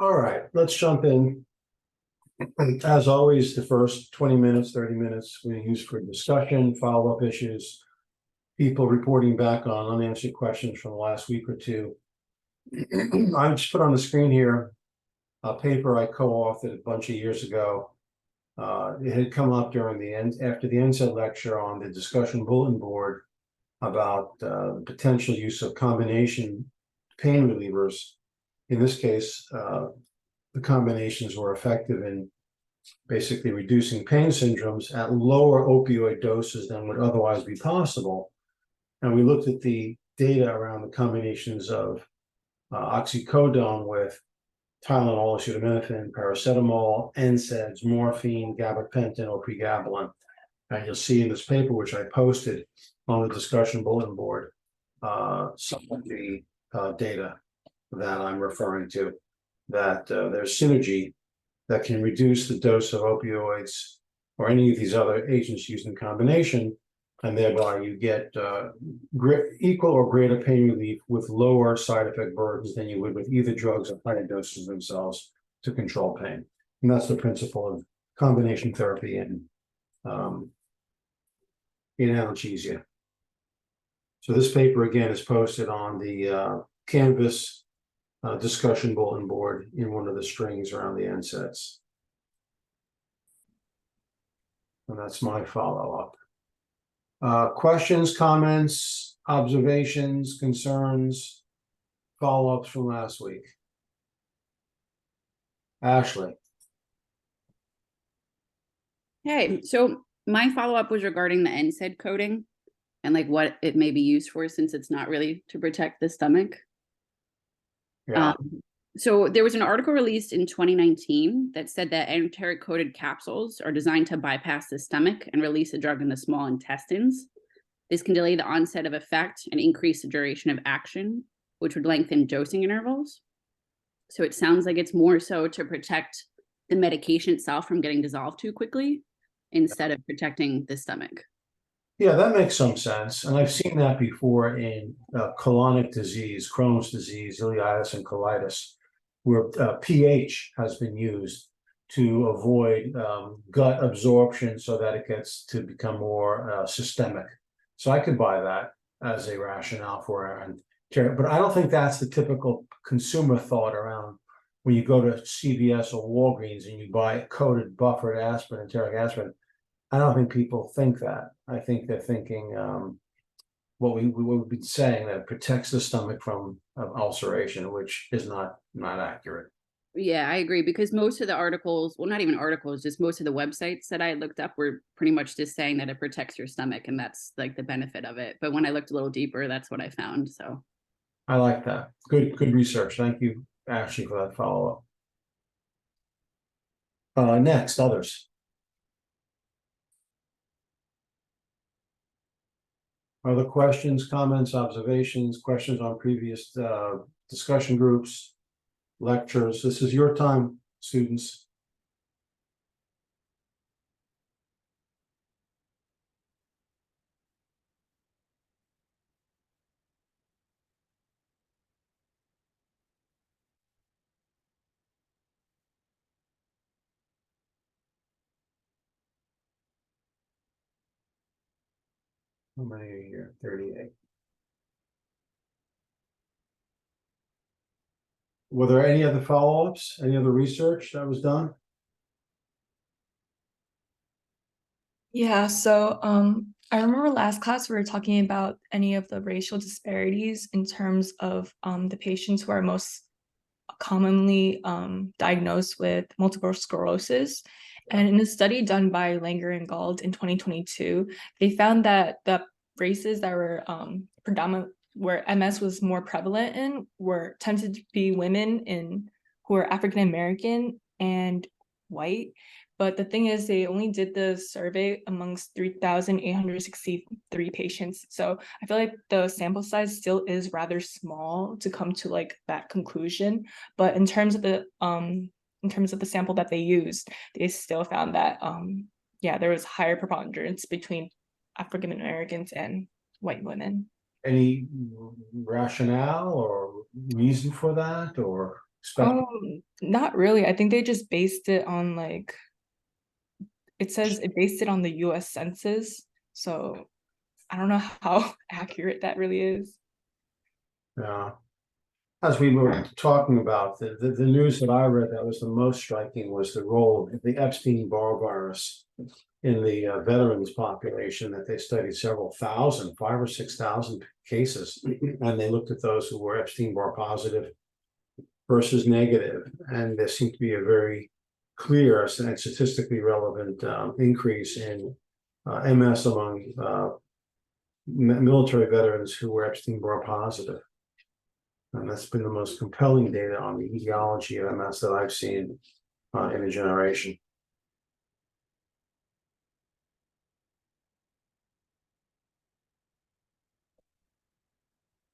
All right, let's jump in. As always, the first 20 minutes, 30 minutes we use for discussion, follow-up issues, people reporting back on unanswered questions from the last week or two. I just put on the screen here a paper I co-authored a bunch of years ago. It had come up during the end after the NSAID lecture on the discussion bulletin board about the potential use of combination pain relievers. In this case, the combinations were effective in basically reducing pain syndromes at lower opioid doses than would otherwise be possible. And we looked at the data around the combinations of oxycodone with Tylenol, acetaminophen, paracetamol, NSAIDs, morphine, gabapentin, or pregabalin. And you'll see in this paper, which I posted on the discussion bulletin board, some of the data that I'm referring to, that there's synergy that can reduce the dose of opioids or any of these other agents used in combination, and thereby you get equal or greater pain relief with lower side effect burdens than you would with either drugs at higher doses themselves to control pain. And that's the principle of combination therapy in analgesia. So this paper again is posted on the Canvas discussion bulletin board in one of the strings around the NSAIDs. And that's my follow-up. Questions, comments, observations, concerns, follow-ups from last week? Ashley. Hey, so my follow-up was regarding the NSAID coding and like what it may be used for, since it's not really to protect the stomach. Yeah. So there was an article released in 2019 that said that enteric-coated capsules are designed to bypass the stomach and release the drug in the small intestines. This can delay the onset of effect and increase the duration of action, which would lengthen dosing intervals. So it sounds like it's more so to protect the medication itself from getting dissolved too quickly instead of protecting the stomach. Yeah, that makes some sense. And I've seen that before in colonic disease, Crohn's disease, ileitis, and colitis, where pH has been used to avoid gut absorption so that it gets to become more systemic. So I could buy that as a rationale for it. But I don't think that's the typical consumer thought around when you go to CVS or Walgreens and you buy coated buffered aspirin, enteric aspirin. I don't think people think that. I think they're thinking what we've been saying, that it protects the stomach from ulceration, which is not accurate. Yeah, I agree, because most of the articles, well, not even articles, just most of the websites that I looked up were pretty much just saying that it protects your stomach, and that's like the benefit of it. But when I looked a little deeper, that's what I found. So I like that. Good research. Thank you, Ashley, for that follow-up. Next, others. Other questions, comments, observations, questions on previous discussion groups, lectures? This is your time, students. How many are here? 38. Were there any other follow-ups? Any other research that was done? Yeah, so I remember last class we were talking about any of the racial disparities in terms of the patients who are most commonly diagnosed with multiple sclerosis. And in a study done by Langer and Gauld in 2022, they found that the races that were predominant, where MS was more prevalent in, were tended to be women who are African American and white. But the thing is, they only did the survey amongst 3,863 patients. So I feel like the sample size still is rather small to come to like that conclusion. But in terms of the sample that they used, they still found that there was higher preponderance between African Americans and white women. Any rationale or reason for that, or Not really. I think they just based it on like, it says it based it on the US Census. So I don't know how accurate that really is. Yeah. As we were talking about, the news that I read that was the most striking was the role of the Epstein-Barr virus in the veterans population, that they studied several thousand, 5 or 6,000 cases, and they looked at those who were Epstein-Barr positive versus negative, and there seemed to be a very clear and statistically relevant increase in MS among military veterans who were Epstein-Barr positive. And that's been the most compelling data on the etiology of MS that I've seen in a generation.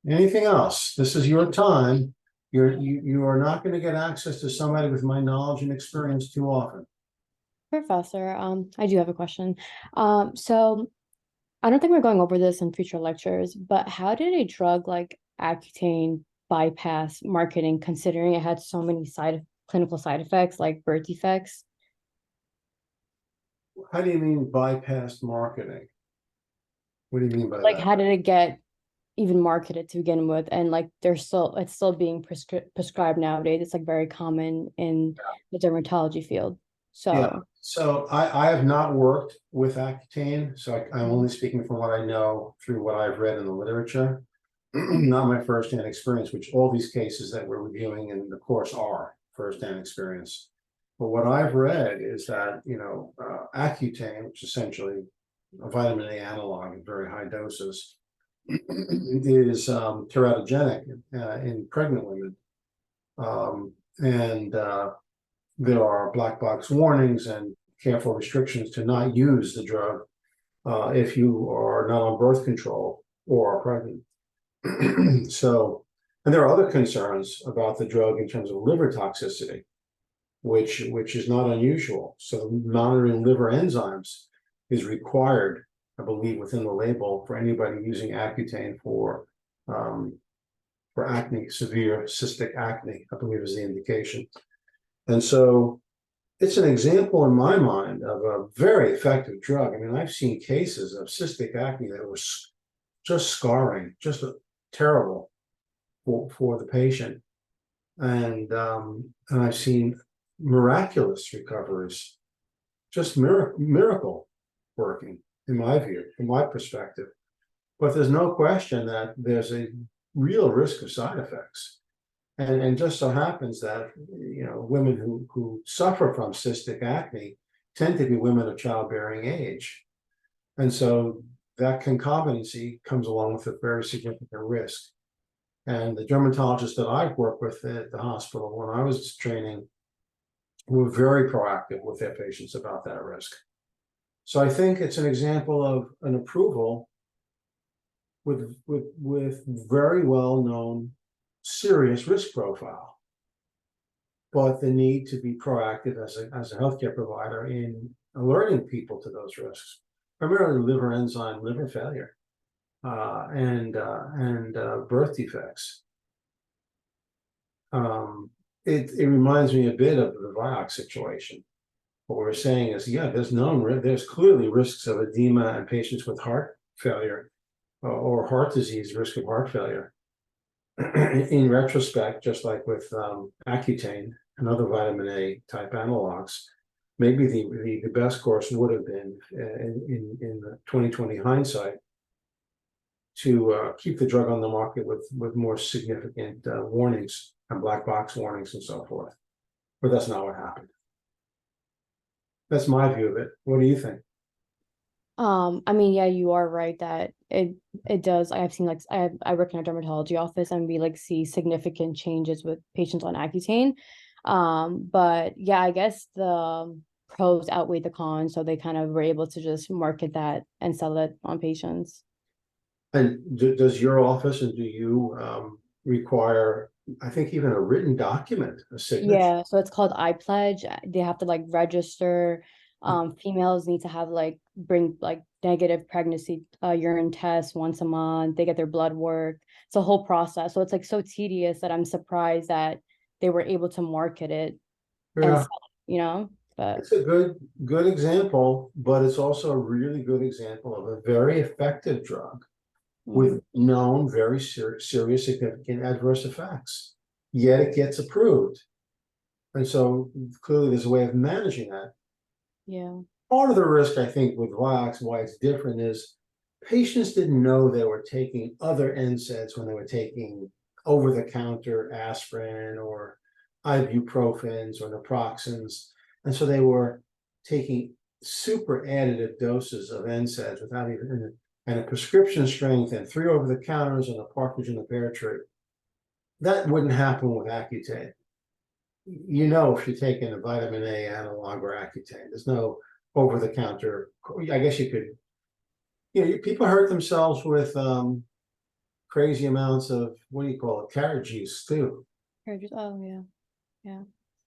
Anything else? This is your time. You are not going to get access to somebody with my knowledge and experience too often. Professor, I do have a question. So I don't think we're going over this in future lectures, but how did a drug like Accutane bypass marketing, considering it had so many clinical side effects like birth defects? How do you mean bypassed marketing? What do you mean by Like, that? how did it get even marketed to begin with? And like, it's still being prescribed nowadays. It's like very common in the dermatology field. Yeah, so I have not worked with Accutane, so I'm only Mm-hmm. speaking from what I know through what I've read in the literature. Not my firsthand experience, which all these cases that we're reviewing in the course are firsthand experience. But what I've read is that, Accutane, which is essentially a vitamin A analog in very high doses, is teratogenic in pregnant women. And there are black box warnings and careful restrictions to not use the drug if you are not on birth control or are pregnant. So, and there are other concerns about the drug in terms of liver toxicity, which is not unusual. So monitoring liver enzymes is required, I believe, within the label for anybody using Accutane for acne, severe cystic acne, I believe is the indication. And so it's an example in my mind of a very effective drug. I mean, I've seen cases of cystic acne that was just scarring, just terrible for the patient. And I've seen miraculous recoveries, just miracle working, in my view, from my perspective. But there's no question that there's a real risk of side effects. And just so happens that, women who suffer from cystic acne tend to be women of childbearing age. And so that concombitancy comes along with a very significant risk. And the dermatologists that I've worked with at the hospital when I was training were very proactive with their patients about that risk. So I think it's an example of an approval with very well-known serious risk profile, but the need to be proactive as a healthcare provider in alerting people to those risks, primarily liver failure, and birth defects. It reminds me a bit of the Vioxx situation. What we're saying is, yeah, there's clearly risks of edema in patients with heart failure or heart disease, risk of heart failure. In retrospect, just like with Accutane and other vitamin A type analogs, maybe the best course would have been in the 2020 hindsight to keep the drug on the market with more significant warnings and black box warnings and so forth. But that's not what happened. That's my view of it. What do you think? I mean, yeah, you are right that it does. I've seen like I work in a dermatology office and we like see significant changes with patients on Accutane. But yeah, I guess the pros outweigh the cons, so they kind of were able to just market that and sell it on patients. And does your office and do you require, I think, even a written document, a signature? Yeah, so it's called iPledge. They have to like register. Females need to have like bring like negative pregnancy urine tests once a month. They get their blood work. It's a whole process. So it's like so tedious that I'm surprised that they were able to market it and Yeah, sell it, you know, but it's a good example, but it's also a really good example of a very effective drug with known very serious significant adverse effects. Yet it gets approved. And so clearly there's a way of managing that. yeah. Part of the risk, I think, with Vioxx, why it's different is patients didn't know they were taking other NSAIDs when they were taking over-the-counter aspirin or ibuprofens or naproxens. And so they were taking super additive doses of NSAIDs without even, and a prescription strength and 3 over-the-counters and a partridge in the pear tree. That wouldn't happen with Accutane. You know, if you're taking a vitamin A analog or Accutane, there's no over-the-counter. I guess you could, people hurt themselves with crazy amounts of, what do you call it, carrot juice too. Oh yeah, yeah.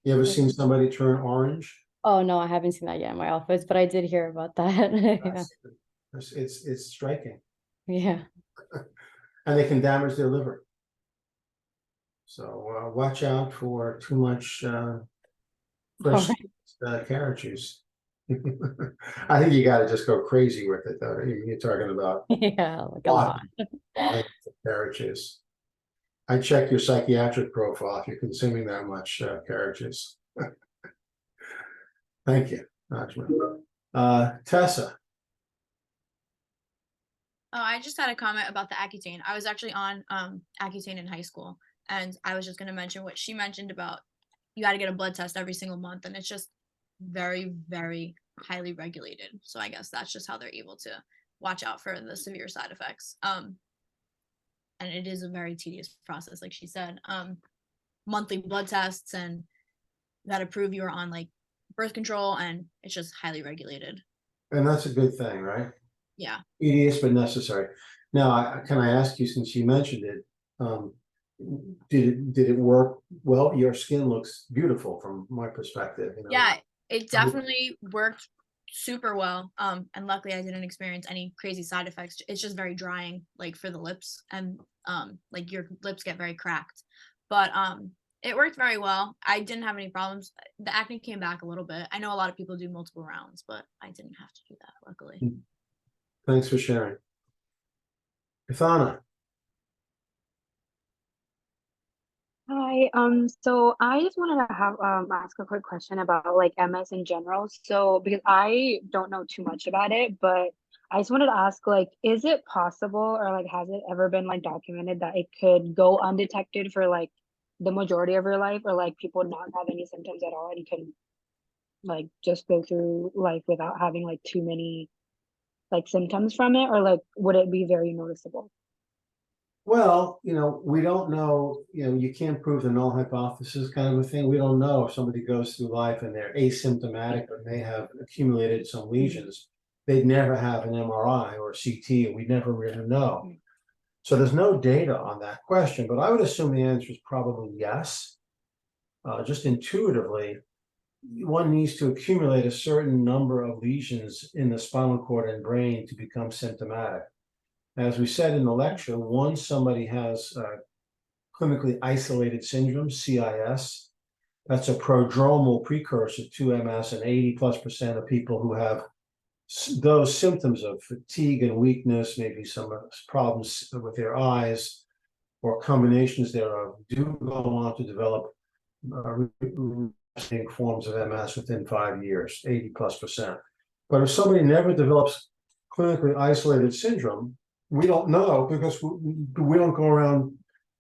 You ever seen somebody turn orange? Oh no, I haven't seen that yet in my office, but I did hear about that. Yeah, It's striking, yeah. and they can damage their liver. So watch out for too much fresh All carrot juice. I think you got to just go crazy with it, though. You're talking about Yeah, like a lot. volume of carrot juice. I check your psychiatric profile if you're consuming that much carrot juice. Thank you, Najma. Tessa. Oh, I just had a comment about the Accutane. I was actually on Accutane in high school, and I was just going to mention what she mentioned about you got to get a blood test every single month, and it's just very, very highly regulated. So I guess that's just how they're able to watch out for the severe side effects. And it is a very tedious process, like she said. Monthly blood tests, and you got to prove you are on like birth control, and it's just highly regulated. And that's a good thing, right? Yeah. Tedious but necessary. Now, can I ask you, since you mentioned it, did it work well? Your skin looks beautiful from my perspective. Yeah, it definitely worked super well. And luckily I didn't experience any crazy side effects. It's just very drying, like for the lips, and like your lips get very cracked. But it worked very well. I didn't have any problems. The acne came back a little bit. I know a lot of people do multiple rounds, but I didn't have to do that, luckily. Thanks for sharing. Ithana. Hi, so I just wanted to have ask a quick question about like MS in general. So because I don't know too much about it, but I just wanted to ask, like, is it possible, or like has it ever been like documented that it could go undetected for like the majority of your life, or like people not have any symptoms at all and can like just go through life without having like too many like symptoms from it, or like would it be very noticeable? Well, we don't know, you can't prove the null hypothesis kind of a thing. We don't know if somebody goes through life and they're asymptomatic, but they have accumulated some lesions. They'd never have an MRI or CT, and we'd never really know. So there's no data on that question, but I would assume the answer is probably yes. Just intuitively, one needs to accumulate a certain number of lesions in the spinal cord and brain to become symptomatic. As we said in the lecture, once somebody has clinically isolated syndrome, CIS, that's a prodromal precursor to MS, and 80+% of people who have those symptoms of fatigue and weakness, maybe some problems with their eyes or combinations thereof, do go on to develop forms of MS within 5 years, 80+%. But if somebody never develops clinically isolated syndrome, we don't know, because we don't go around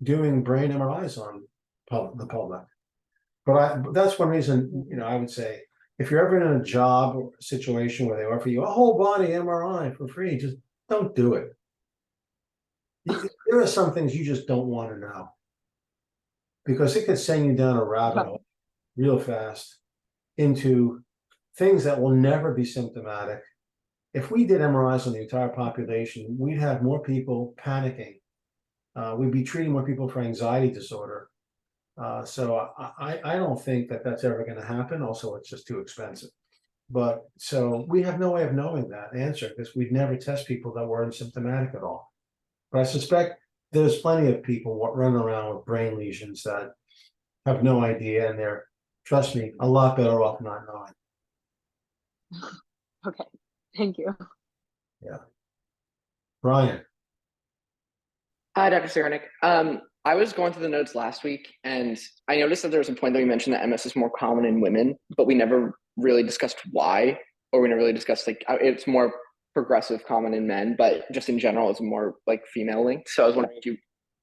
doing brain MRIs on the public. But that's one reason, I would say, if you're ever in a job or situation where they offer you a whole body MRI for free, just don't do it. There are some things you just don't want to know, because it could send you down a rabbit hole real fast into things that will never be symptomatic. If we did MRIs on the entire population, we'd have more people panicking. We'd be treating more people for anxiety disorder. So I don't think that that's ever going to happen. Also, it's just too expensive. But so we have no way of knowing that answer, because we'd never test people that weren't symptomatic at all. But I suspect there's plenty of people running around with brain lesions that have no idea, and they're, trust me, a lot better off not knowing. Okay, thank you. Brian, Hi, Dr. Sarnik. I was going through the notes last week, and I noticed that there was a point that we mentioned that MS is more common in women, but we never really discussed why, or we never really discussed like it's more progressive common in men, but just in general, it's more like female linked. So I was wondering if you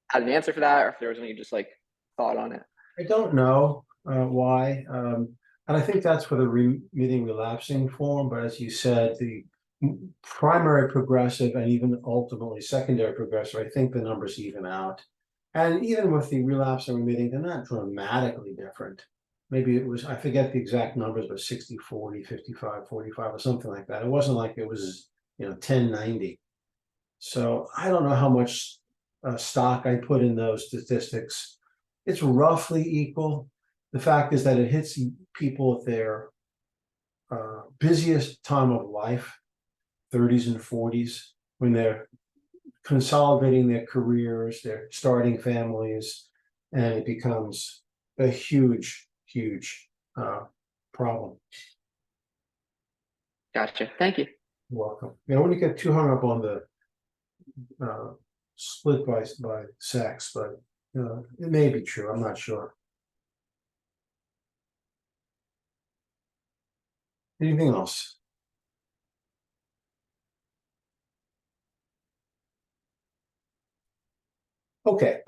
had an answer for that, or if there was any just like thought on it. I don't know why, and I think that's for the remitting relapsing form, but as you said, the primary progressive and even ultimately secondary progressive, I think the numbers even out. And even with the relapse and remitting, they're not dramatically different. Maybe it was, I forget the exact numbers, but 60-40, 55-45 or something like that. It wasn't like it was, 10-90. So I don't know how much stock I put in those statistics. It's roughly equal. The fact is that it hits people at their busiest time of life, 30s and 40s, when they're consolidating their careers, they're starting families, and it becomes a huge problem. Gotcha. Thank you. You're welcome. You don't want to get too hung up on the split by sex, but it may be true. I'm not sure. Anything else? Okay.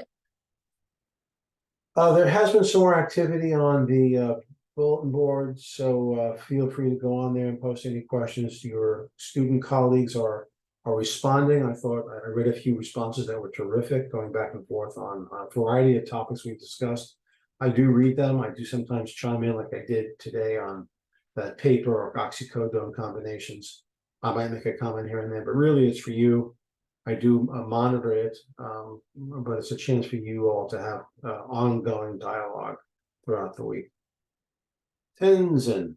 There has been some more activity on the bulletin board, so feel free to go on there and post any questions. Your student colleagues are responding. I thought I read a few responses that were terrific, going back and forth on a variety of topics we discussed. I do read them. I do sometimes chime in like I did today on that paper or oxycodone combinations. I might make a comment here and there, but really it's for you. I do monitor it, but it's a chance for you all to have ongoing dialogue throughout the week. Tenzin.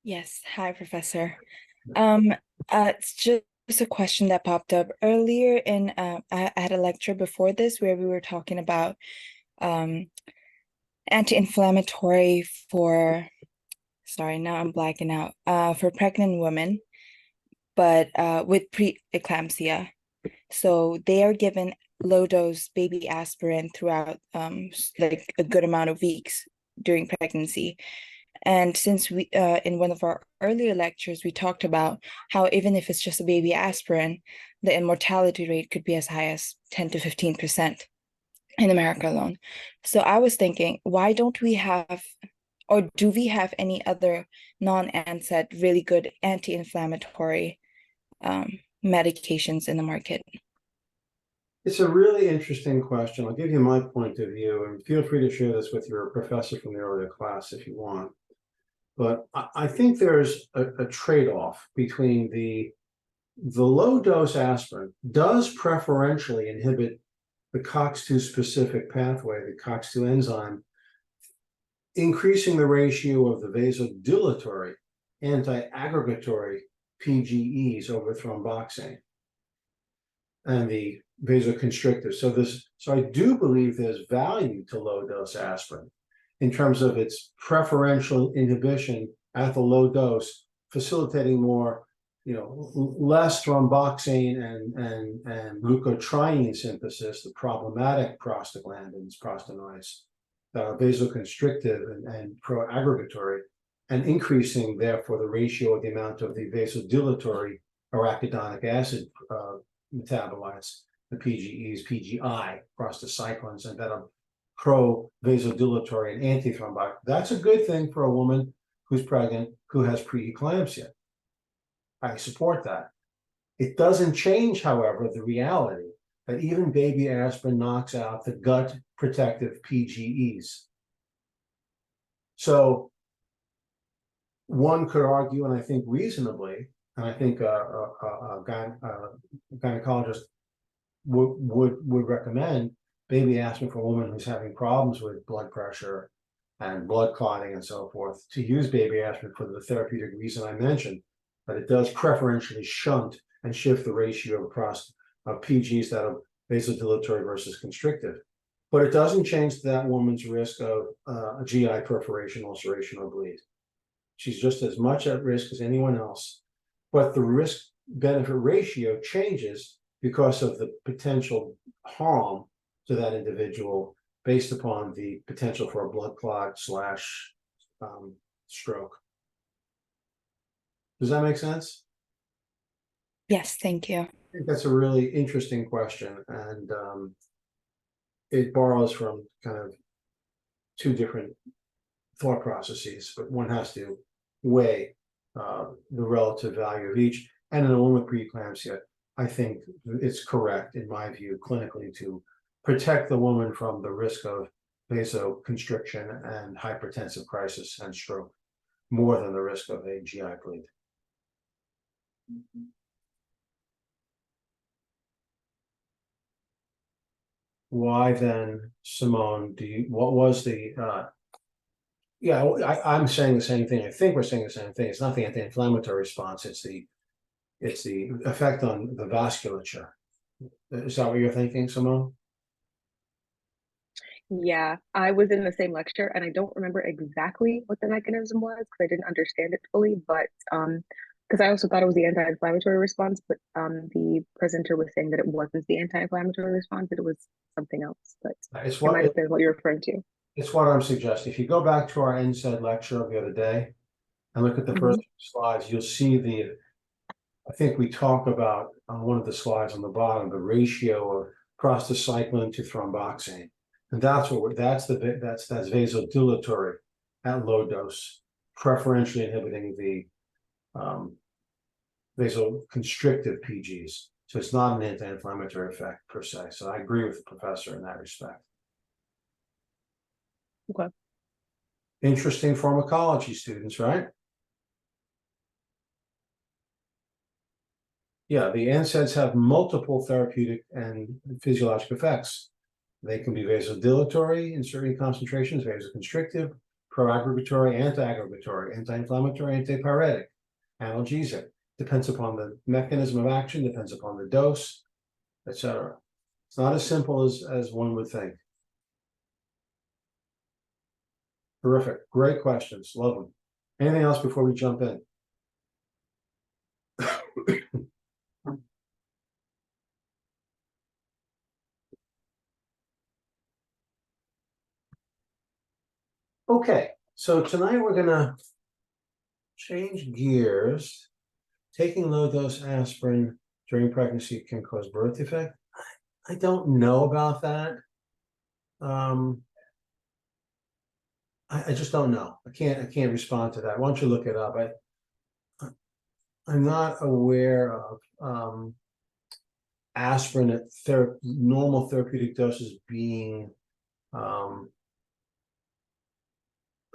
Yes, hi, Professor. It's just a question that popped up earlier in I had a lecture before this where we were talking about anti-inflammatory for, sorry, now I'm blacking out, for pregnant women, but with preeclampsia. So they are given low dose baby aspirin throughout like a good amount of weeks during pregnancy. And since we in one of our earlier lectures, we talked about how even if it's just a baby aspirin, the immortality rate could be as high as 10 to 15% in America alone. So I was thinking, why don't we have, or do we have any other non-NSAID really good anti-inflammatory medications in the market? It's a really interesting question. I'll give you my point of view, and feel free to share this with your professor from the earlier class if you want. But I think there's a trade-off between the low dose aspirin does preferentially inhibit the COX-2 specific pathway, the COX-2 enzyme, increasing the ratio of the vasodilatory anti-aggregatory PGEs over thromboxane and the vasoconstrictors. So I do believe there's value to low dose aspirin in terms of its preferential inhibition at the low dose, facilitating more, less thromboxane and glucotriene synthesis, the problematic prostaglandins, prostanoids, that are vasoconstrictive and pro-aggregatory, and increasing therefore the ratio of the amount of the vasodilatory arachidonic acid metabolites, the PGEs, PGI, prostacyclins, and that are pro-vasodilatory and antithrombotic. That's a good thing for a woman who's pregnant, who has preeclampsia. I support that. It doesn't change, however, the reality that even baby aspirin knocks out the gut protective PGEs. So one could argue, and I think reasonably, and I think a gynecologist would recommend baby aspirin for a woman who's having problems with blood pressure and blood clotting and so forth, to use baby aspirin for the therapeutic reason I mentioned, that it does preferentially shunt and shift the ratio of PGs that are vasodilatory versus constrictive. But it doesn't change that woman's risk of a GI perforation, ulceration, or bleed. She's just as much at risk as anyone else. But the risk benefit ratio changes because of the potential harm to that individual based upon the potential for a blood clot slash stroke. Does that make sense? Yes, thank you. I think that's a really interesting question, and it borrows from kind of two different thought processes, but one has to weigh the relative value of each. And in a woman with preeclampsia, I think it's correct, in my view, clinically, to protect the woman from the risk of vasoconstriction and hypertensive crisis and stroke more than the risk of a GI bleed. Why then, Simone, what was the yeah, I'm saying the same thing. I think we're saying the same thing. It's not the anti-inflammatory response, it's the effect on the vasculature. Is that what you're thinking, Simone? Yeah, I was in the same lecture and I don't remember exactly what the mechanism was because I didn't understand it fully, but because I also thought it was the anti-inflammatory response, but the presenter was saying that it wasn't the anti-inflammatory response, that it was something else, but It's it what might have been what you're referring to. it's what I'm suggesting. If you go back to our NSAID lecture of the other day and look at the first slides, you'll see I think we talk about on one of the slides on the bottom, the ratio of prostacyclin to thromboxane. And that's that's vasodilatory at low dose, preferentially inhibiting the vasoconstrictive PGs. So it's not an anti-inflammatory effect per se. So I agree with the professor in that respect. Okay. Interesting pharmacology, students, right? Yeah, the NSAIDs have multiple therapeutic and physiologic effects. They can be vasodilatory in certain concentrations, vasoconstrictive, pro-aggregatory, anti-aggregatory, anti-inflammatory, antipyretic, analgesic. Depends upon the mechanism of action, depends upon the dose, etc. It's not as simple as one would think. Terrific, great questions, love them. Anything else before we jump in? Okay, so tonight we're gonna change gears. Taking low dose aspirin during pregnancy can cause birth defect. I don't know about that. I just don't know. I can't respond to that. Why don't you look it up? I'm not aware of aspirin at normal therapeutic doses being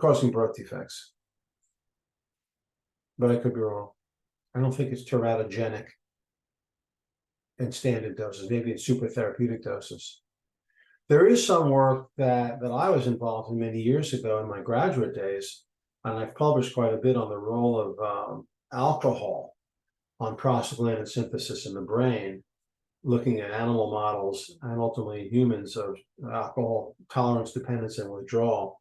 causing birth defects, but I could be wrong. I don't think it's teratogenic in standard doses, maybe in super therapeutic doses. There is some work that I was involved in many years ago in my graduate days, and I've published quite a bit on the role of alcohol on prostaglandin synthesis in the brain, looking at animal models and ultimately humans of alcohol tolerance, dependence, and withdrawal.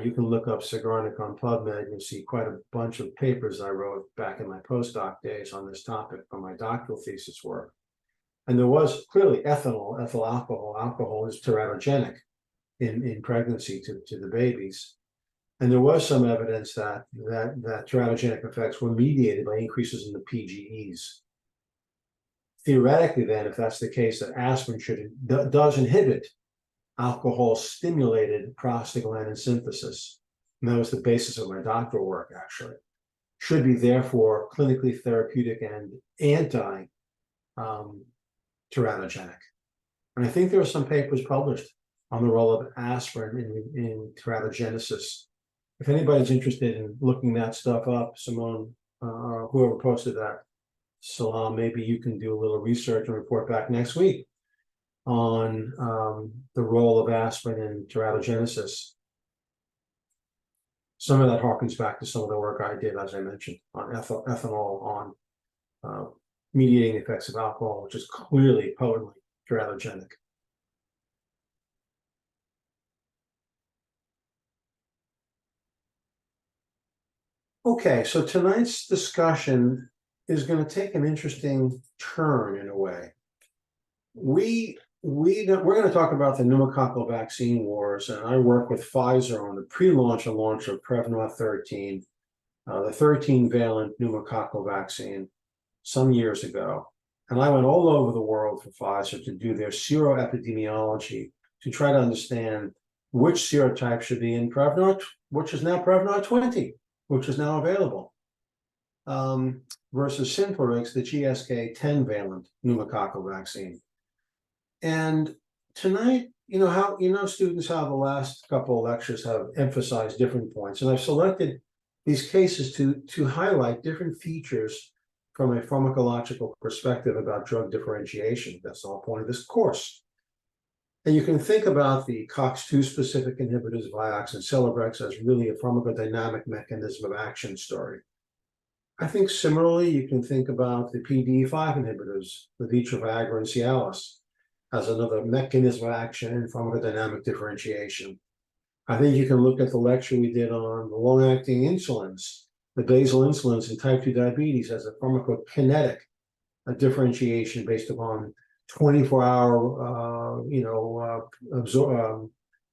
You can look up Sigarnik on PubMed. You'll see quite a bunch of papers I wrote back in my postdoc days on this topic for my doctoral thesis work. And there was clearly ethyl alcohol. Alcohol is teratogenic in pregnancy to the babies. And there was some evidence that teratogenic effects were mediated by increases in the PGEs. Theoretically, then, if that's the case, that aspirin does inhibit alcohol-stimulated prostaglandin synthesis, and that was the basis of my doctoral work, actually, should be therefore clinically therapeutic and anti-teratogenic. And I think there are some papers published on the role of aspirin in teratogenesis. If anybody's interested in looking that stuff up, Simone, whoever posted that, Salam, maybe you can do a little research and report back next week on the role of aspirin in teratogenesis. Some of that harkens back to some of the work I did, as I mentioned, on ethanol, on mediating the effects of alcohol, which is clearly potently teratogenic. Okay, so tonight's discussion is going to take an interesting turn in a way. We're going to talk about the pneumococcal vaccine wars, and I work with Pfizer on the pre-launch and launch of Prevenar 13, the 13-valent pneumococcal vaccine some years ago. And I went all over the world for Pfizer to do their seroepidemiology to try to understand which serotype should be in Prevenar, which is now Prevenar 20, which is now available, versus Synflorix, the GSK 10-valent pneumococcal vaccine. And tonight, students, how the last couple of lectures have emphasized different points, and I've selected these cases to highlight different features from a pharmacological perspective about drug differentiation. That's the whole point of this course. And you can think about the COX-2 specific inhibitors, Vioxx and Celebrex, as really a pharmacodynamic mechanism of action story. I think similarly, you can think about the PDE5 inhibitors, Levitra, Viagra, and Cialis, as another mechanism of action in pharmacodynamic differentiation. I think you can look at the lecture we did on the long-acting insulins, the basal insulins in type 2 diabetes as a pharmacokinetic differentiation based upon 24-hour,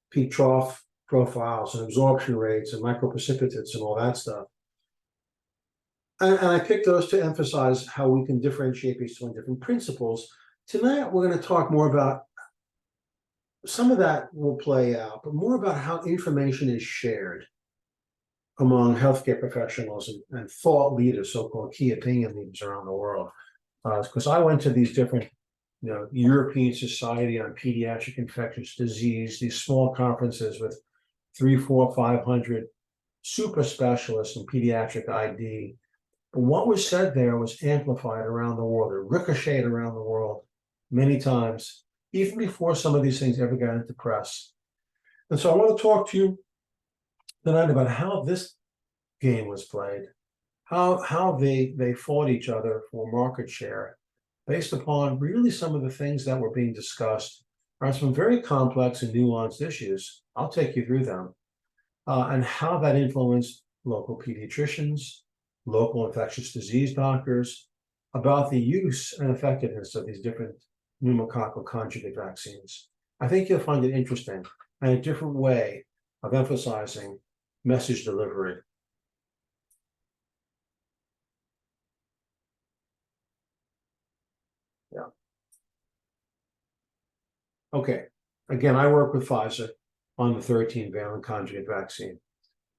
peak trough profiles and absorption rates and microprecipitates and all that stuff. And I picked those to emphasize how we can differentiate based on different principles. Tonight, we're going to talk more about some of that will play out, but more about how information is shared among healthcare professionals and thought leaders, so-called key opinion leaders around the world. Because I went to these different, European Society on Pediatric Infectious Disease, these small conferences with 300, 400, 500 super specialists in pediatric ID. But what was said there was amplified around the world, or ricocheted around the world many times, even before some of these things ever got into press. And so I want to talk to you tonight about how this game was played, how they fought each other for market share, based upon really some of the things that were being discussed are some very complex and nuanced issues. I'll take you through them, and how that influenced local pediatricians, local infectious disease doctors, about the use and effectiveness of these different pneumococcal conjugate vaccines. I think you'll find it interesting and a different way of emphasizing message delivery. Yeah. Okay. Again, I work with Pfizer on the 13-valent conjugate vaccine,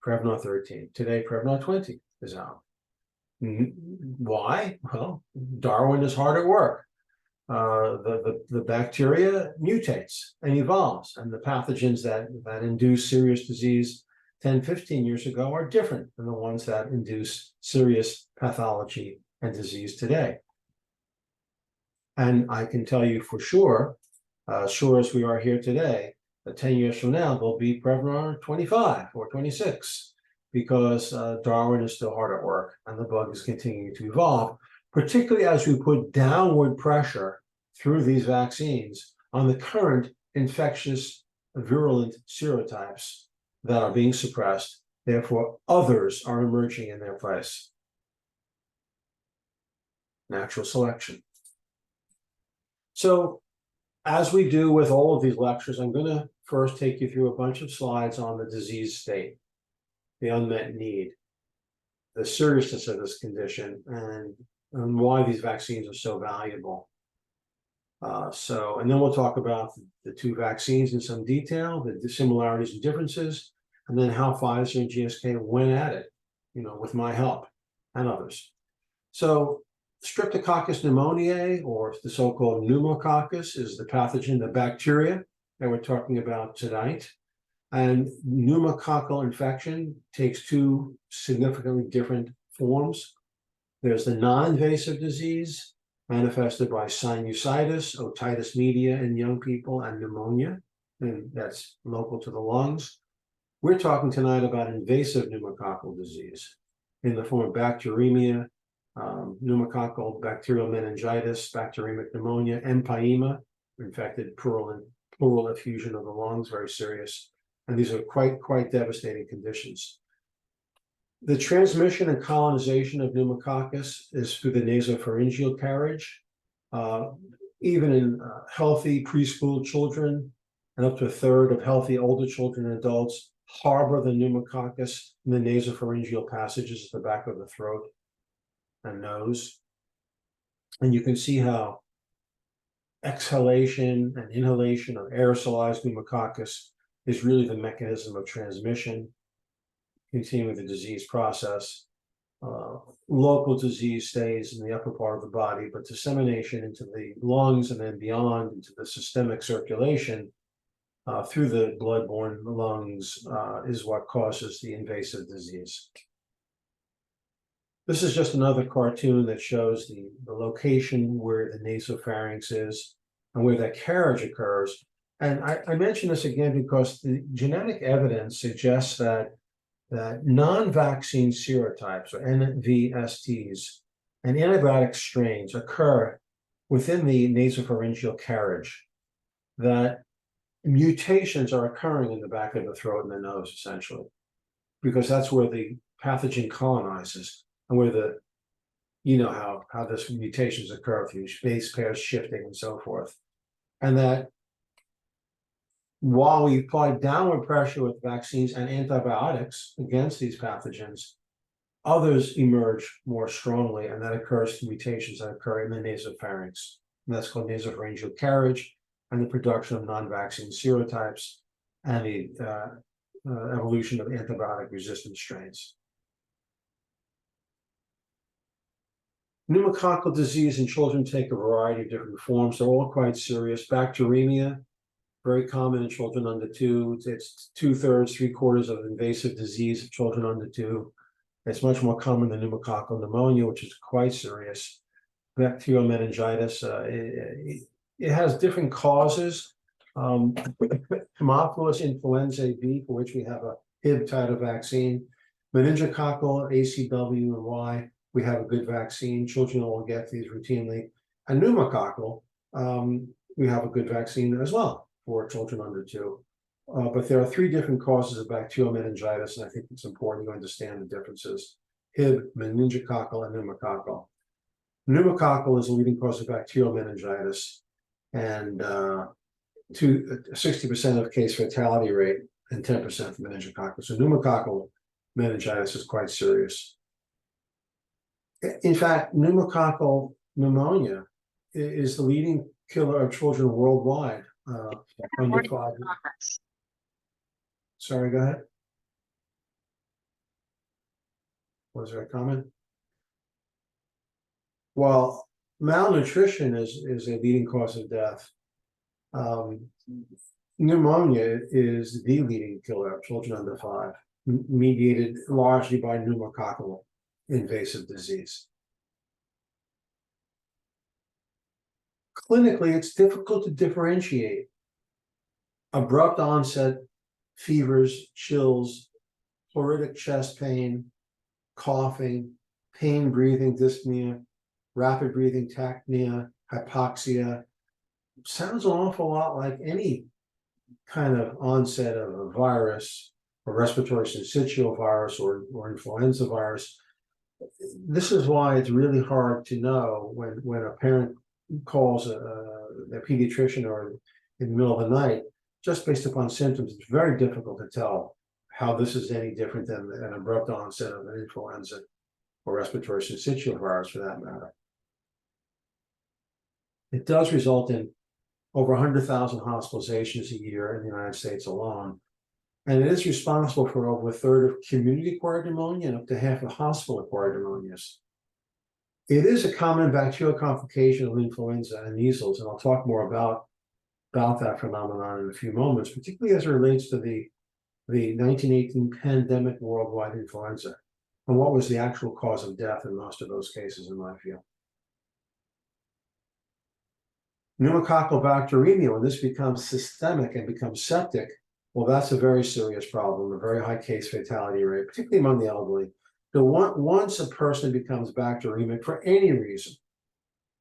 Prevenar 13. Today, Prevenar 20 is out. Why? Well, Darwin is hard at work. The bacteria mutates and evolves, and the pathogens that induce serious disease 10, 15 years ago are different than the ones that induce serious pathology and disease today. And I can tell you for sure, sure as we are here today, that 10 years from now, there'll be Prevenar 25 or 26, because Darwin is still hard at work and the bug is continuing to evolve, particularly as we put downward pressure through these vaccines on the current infectious virulent serotypes that are being suppressed. Therefore, others are emerging in their place. Natural selection. So, as we do with all of these lectures, I'm going to first take you through a bunch of slides on the disease state, the unmet need, the seriousness of this condition, and why these vaccines are so valuable. And then we'll talk about the two vaccines in some detail, the similarities and differences, and then how Pfizer and GSK went at it, with my help and others. So Streptococcus pneumoniae, or the so-called pneumococcus, is the pathogen, the bacteria that we're talking about tonight. And pneumococcal infection takes two significantly different forms. There's the non-invasive disease, manifested by sinusitis, otitis media in young people, and pneumonia, and that's local to the lungs. We're talking tonight about invasive pneumococcal disease in the form of bacteremia, pneumococcal bacterial meningitis, bacteremic pneumonia, empyema, infected pleural effusion of the lungs, very serious. And these are quite devastating conditions. The transmission and colonization of pneumococcus is through the nasopharyngeal carriage. Even in healthy preschool children, and up to a third of healthy older children and adults harbor the pneumococcus in the nasopharyngeal passages at the back of the throat and nose. And you can see how exhalation and inhalation of aerosolized pneumococcus is really the mechanism of transmission, continuing the disease process. Local disease stays in the upper part of the body, but dissemination into the lungs and then beyond into the systemic circulation through the blood-borne lungs is what causes the invasive disease. This is just another cartoon that shows the location where the nasopharynx is and where that carriage occurs. And I mention this again because the genetic evidence suggests that non-vaccine serotypes, or NVSTs, and antibiotic strains occur within the nasopharyngeal carriage, that mutations are occurring in the back of the throat and the nose, essentially, because that's where the pathogen colonizes and where the, you know, how this mutations occur through base pairs shifting and so forth. And that while we apply downward pressure with vaccines and antibiotics against these pathogens, others emerge more strongly, and that occurs through mutations that occur in the nasopharynx. And that's called nasopharyngeal carriage, and the production of non-vaccine serotypes, and the evolution of antibiotic-resistant strains. Pneumococcal disease in children take a variety of different forms. They're all quite serious. Bacteremia, very common in children under 2. It's 2/3, 3/4 of invasive disease of children under 2. It's much more common than pneumococcal pneumonia, which is quite serious. Bacterial meningitis, it has different causes. Haemophilus influenzae B, for which we have a Hib titer vaccine. Meningococcal, ACW and Y, we have a good vaccine. Children will get these routinely. And pneumococcal, we have a good vaccine as well for children under 2. But there are 3 different causes of bacterial meningitis, and I think it's important to understand the differences: Hib, meningococcal, and pneumococcal. Pneumococcal is the leading cause of bacterial meningitis, and 60% of case fatality rate and 10% for meningococcal. So pneumococcal meningitis is quite serious. In fact, pneumococcal pneumonia is the leading killer of children worldwide. Under 5. Sorry, go ahead. Was there a comment? Well, malnutrition is a leading cause of death. Pneumonia is the leading killer of children under 5, mediated largely by pneumococcal invasive disease. Clinically, it's difficult to differentiate abrupt onset fevers, chills, pleuritic chest pain, coughing, pain breathing dyspnea, rapid breathing tachypnea, hypoxia. Sounds an awful lot like any kind of onset of a virus, or respiratory syncytial virus, or influenza virus. This is why it's really hard to know when a parent calls a pediatrician or in the middle of the night, just based upon symptoms. It's very difficult to tell how this is any different than an abrupt onset of an influenza or respiratory syncytial virus, for that matter. It does result in over 100,000 hospitalizations a year in the United States alone. And it is responsible for over a third of community-acquired pneumonia and up to half of hospital-acquired pneumonias. It is a common bacterial complication of influenza and measles, and I'll talk more about that phenomenon in a few moments, particularly as it relates to the 1918 pandemic worldwide influenza, and what was the actual cause of death in most of those cases, in my view. Pneumococcal bacteremia, when this becomes systemic and becomes septic, well, that's a very serious problem, a very high case fatality rate, particularly among the elderly. So once a person becomes bacteremic for any reason,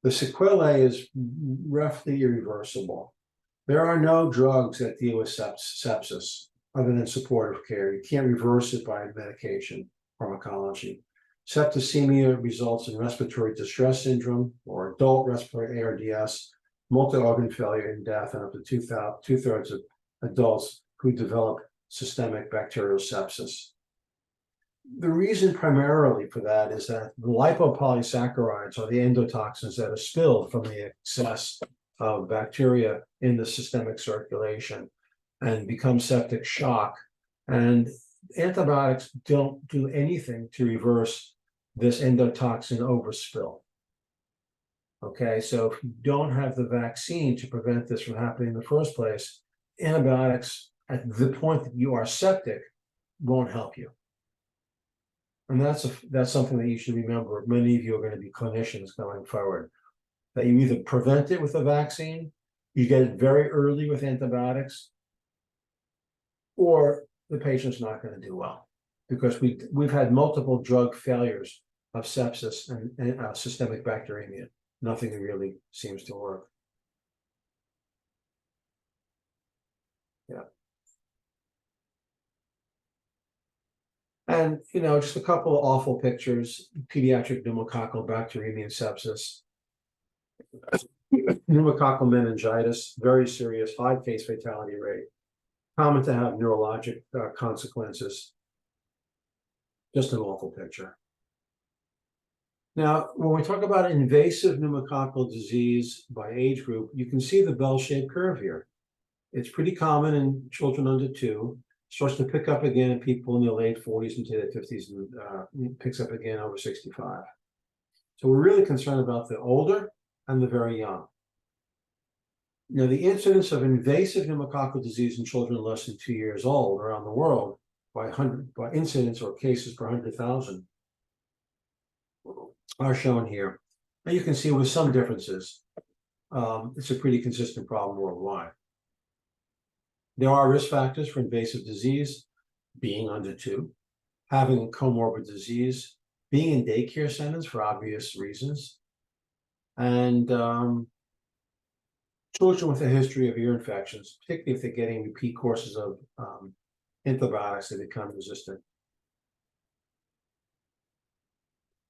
The sequelae is roughly irreversible. There are no drugs that deal with sepsis other than supportive care. You can't reverse it by medication, pharmacology. Septicemia results in respiratory distress syndrome or adult respiratory ARDS, multi-organ failure and death, and up to two-thirds of adults who develop systemic bacterial sepsis. The reason primarily for that is that the lipopolysaccharides are the endotoxins that are spilled from the excess of bacteria in the systemic circulation and become septic shock. And antibiotics don't do anything to reverse this endotoxin overspill. Okay, so if you don't have the vaccine to prevent this from happening in the first place, antibiotics at the point that you are septic won't help you. And that's something that you should remember. Many of you are going to be clinicians going forward, that you either prevent it with a vaccine, you get it very early with antibiotics, or the patient's not going to do well, because we've had multiple drug failures of sepsis and systemic bacteremia. Nothing really seems to work. Yeah. And, just a couple of awful pictures: pediatric pneumococcal bacteremia and sepsis, pneumococcal meningitis, very serious, high case fatality rate, common to have neurologic consequences. Just an awful picture. Now, when we talk about invasive pneumococcal disease by age group, you can see the bell-shaped curve here. It's pretty common in children under 2, starts to pick up again in people in their late 40s into their 50s, and picks up again over 65. So we're really concerned about the older and the very young. The incidence of invasive pneumococcal disease in children less than 2 years old around the world by incidence or cases per 100,000 are shown here. And you can see with some differences, it's a pretty consistent problem worldwide. There are risk factors for invasive disease: being under 2, having a comorbid disease, being in daycare centers for obvious reasons, and children with a history of ear infections, particularly if they're getting repeat courses of antibiotics, that become resistant.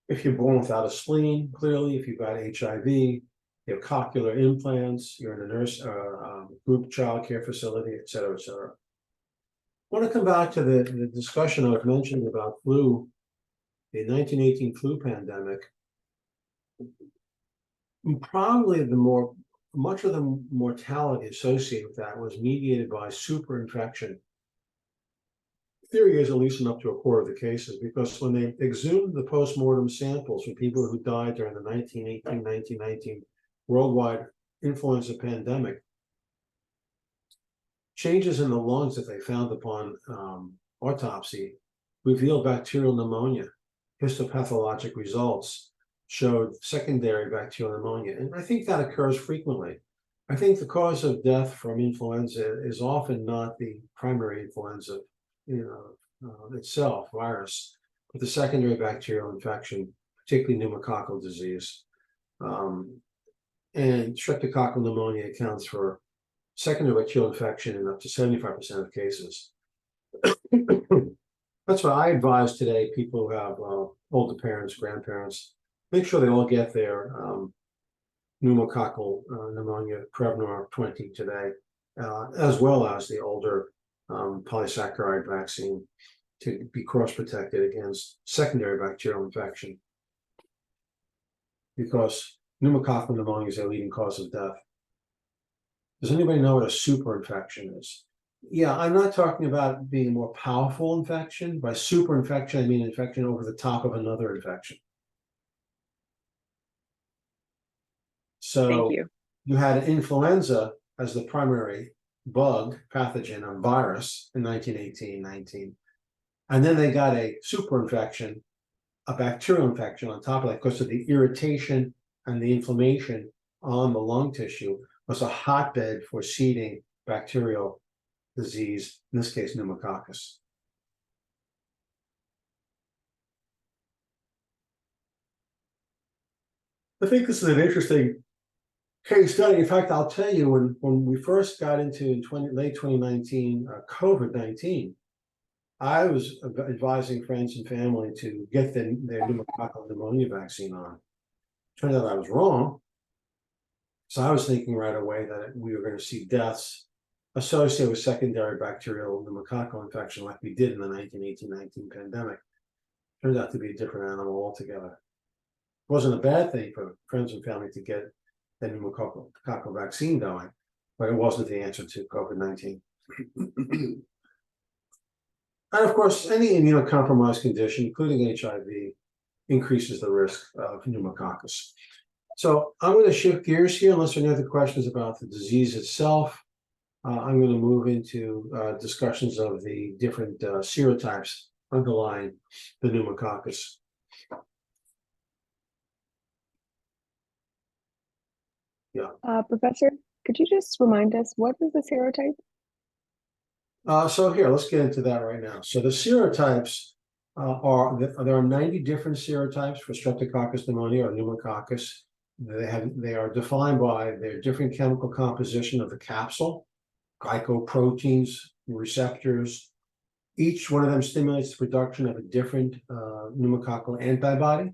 If you're born without a spleen, clearly, if you've got HIV, you have cochlear implants, you're in a group child care facility, et cetera, et cetera. I want to come back to the discussion I was mentioning about flu, the 1918 flu pandemic. Probably much of the mortality associated with that was mediated by superinfection. Theory is at least up to a quarter of the cases, because when they exhumed the postmortem samples from people who died during the 1918-1919 worldwide influenza pandemic, changes in the lungs that they found upon autopsy revealed bacterial pneumonia. Histopathologic results showed secondary bacterial pneumonia, and I think that occurs frequently. I think the cause of death from influenza is often not the primary influenza itself, virus, but the secondary bacterial infection, particularly pneumococcal disease. And streptococcal pneumonia accounts for secondary bacterial infection in up to 75% of cases. That's why I advise today people who have older parents, grandparents, make sure they all get their pneumococcal pneumonia Prevenar 20 today, as well as the older polysaccharide vaccine, to be cross-protected against secondary bacterial infection, because pneumococcal pneumonia is a leading cause of death. Does anybody know what a superinfection is? Yeah, I'm not talking about being a more powerful infection. By superinfection, I mean infection over the top of another infection. So Thank you. You had influenza as the primary bug pathogen or virus in 1918-19. And then they got a superinfection, a bacterial infection on top of that, because of the irritation and the inflammation on the lung tissue was a hotbed for seeding bacterial disease, in this case pneumococcus. I think this is an interesting case study. In fact, I'll tell you, when we first got into late 2019, COVID-19, I was advising friends and family to get their pneumococcal pneumonia vaccine on. Turned out I was wrong. So I was thinking right away that we were going to see deaths associated with secondary bacterial pneumococcal infection like we did in the 1918-19 pandemic. Turned out to be a different animal altogether. It wasn't a bad thing for friends and family to get the pneumococcal vaccine going, but it wasn't the answer to COVID-19. And of course, any immunocompromised condition, including HIV, increases the risk of pneumococcus. So I'm going to shift gears here, unless there are any other questions about the disease itself. I'm going to move into discussions of the different serotypes underlying the pneumococcus. Professor, could you just remind us what is the serotype? So here, let's get into that right now. So the serotypes there are 90 different serotypes for Streptococcus pneumoniae or pneumococcus. They are defined by their different chemical composition of the capsule, glycoproteins, receptors. Each one of them stimulates the production of a different pneumococcal antibody.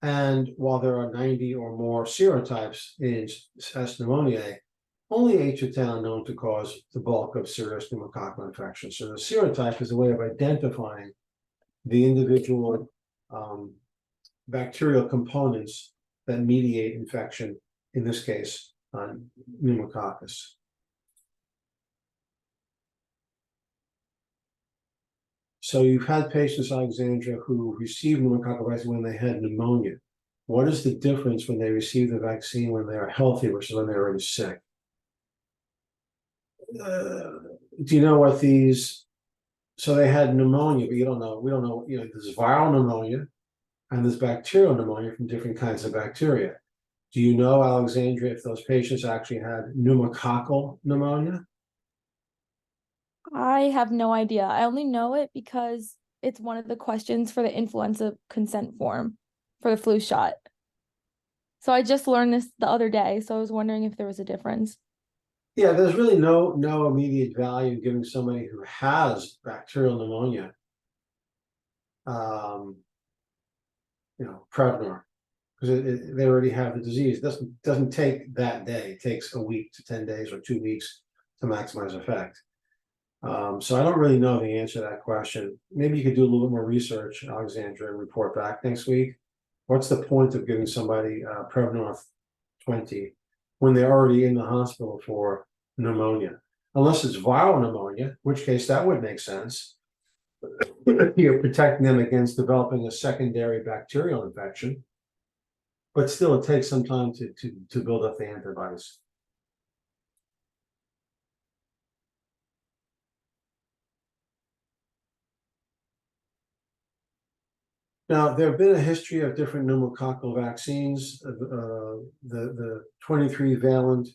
And while there are 90 or more serotypes in S. pneumoniae, only 8 to 10 are known to cause the bulk of serious pneumococcal infections. So the serotype is a way of identifying the individual bacterial components that mediate infection, in this case, pneumococcus. So you've had patients, Alexandra, who received pneumococcal vaccine when they had pneumonia. What is the difference when they receive the vaccine when they are healthy versus when they're already sick? Do you know what these? So they had pneumonia, but you don't know. We don't know. You know, there's viral pneumonia and there's bacterial pneumonia from different kinds of bacteria. Do you know, Alexandra, if those patients actually had pneumococcal pneumonia? I have no idea. I only know it because it's one of the questions for the influenza consent form for the flu shot. So I just learned this the other day, so I was wondering if there was a difference. Yeah, there's really no immediate value in giving somebody who has bacterial pneumonia, Prevenar, because they already have the disease. It doesn't take that day. It takes a week to 10 days or 2 weeks to maximize effect. So I don't really know the answer to that question. Maybe you could do a little bit more research, Alexandra, and report back next week. What's the point of giving somebody Prevenar 20 when they're already in the hospital for pneumonia? Unless it's viral pneumonia, in which case that would make sense. You're protecting them against developing a secondary bacterial infection. But still, it takes some time to build up the antibodies. Now, there have been a history of different pneumococcal vaccines. The 23-valent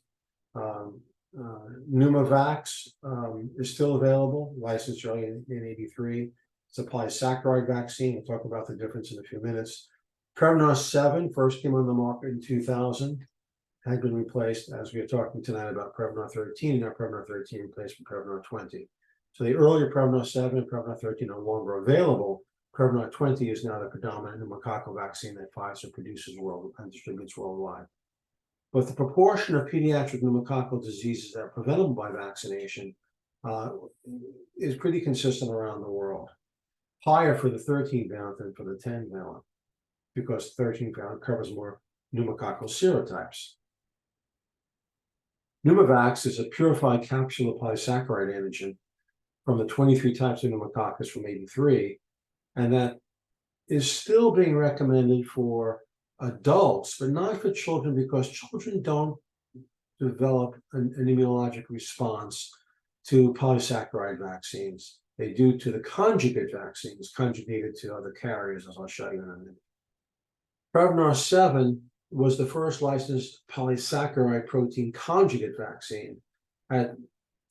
Pneumovax is still available, licensed early in 83. It's a polysaccharide vaccine. We'll talk about the difference in a few minutes. Prevenar 7 first came on the market in 2000, had been replaced, as we are talking tonight about Prevenar 13, and now Prevenar 13 replaced with Prevenar 20. So the earlier Prevenar 7 and Prevenar 13 are no longer available. Prevenar 20 is now the predominant pneumococcal vaccine that Pfizer produces and distributes worldwide. But the proportion of pediatric pneumococcal diseases that are preventable by vaccination is pretty consistent around the world. Higher for the 13-valent than for the 10-valent, because 13-valent covers more pneumococcal serotypes. Pneumovax is a purified capsule of polysaccharide antigen from the 23 types of pneumococcus from 83, and that is still being recommended for adults, but not for children, because children don't develop an immunologic response to polysaccharide vaccines. They do to the conjugate vaccines, conjugated to other carriers, as I'll show you in a minute. Prevenar 7 was the first licensed polysaccharide protein conjugate vaccine at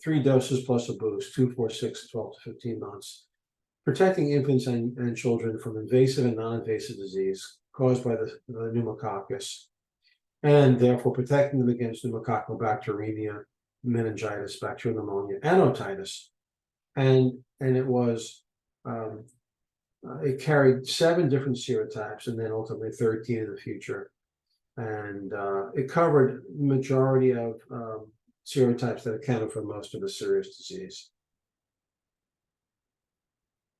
3 doses plus a boost, 2, 4, 6, 12 to 15 months, protecting infants and children from invasive and non-invasive disease, caused by the pneumococcus, and therefore protecting them against pneumococcal bacteremia, meningitis, bacterial pneumonia, and otitis. And it was it carried 7 different serotypes, and then ultimately 13 in the future. And it covered majority of serotypes that accounted for most of the serious disease.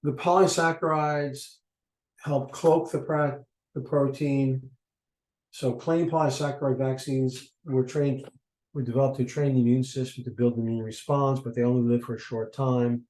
The polysaccharides help cloak the protein. So plain polysaccharide vaccines were developed to train the immune system to build an immune response, but they only live for a short time.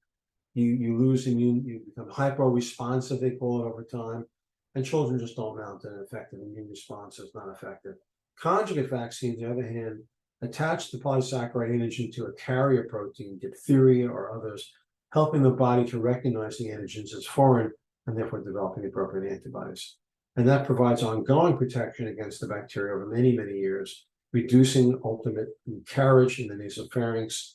You lose you become hyper-responsive, they call it, over time, and children just don't mount an effective immune response. So it's not effective. Conjugate vaccines, on the other hand, attach the polysaccharide antigen to a carrier protein, diphtheria or others, helping the body to recognize the antigens as foreign and therefore developing the appropriate antibodies. And that provides ongoing protection against the bacteria over many, many years, reducing ultimate carriage in the nasopharynx,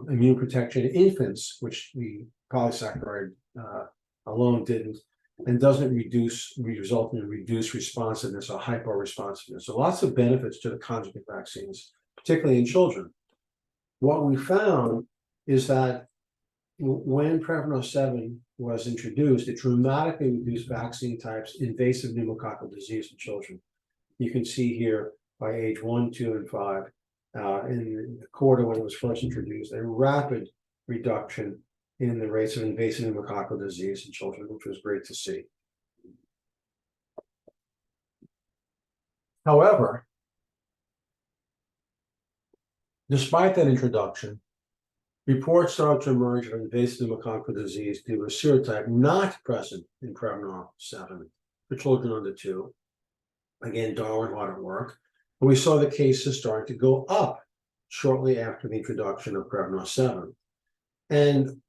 immune protection in infants, which the polysaccharide alone didn't, and doesn't result in reduced responsiveness or hyper-responsiveness. So lots of benefits to the conjugate vaccines, particularly in children. What we found is that when Prevenar 7 was introduced, it dramatically reduced vaccine types, invasive pneumococcal disease in children. You can see here by age 1, 2, and 5, in the quarter when it was first introduced, a rapid reduction in the rates of invasive pneumococcal disease in children, which was great to see. However, despite that introduction, reports started to emerge of invasive pneumococcal disease due to a serotype not present in Prevenar 7 for children under 2. Again, Darwin hard at work. And we saw the cases starting to go up shortly after the introduction of Prevenar 7. And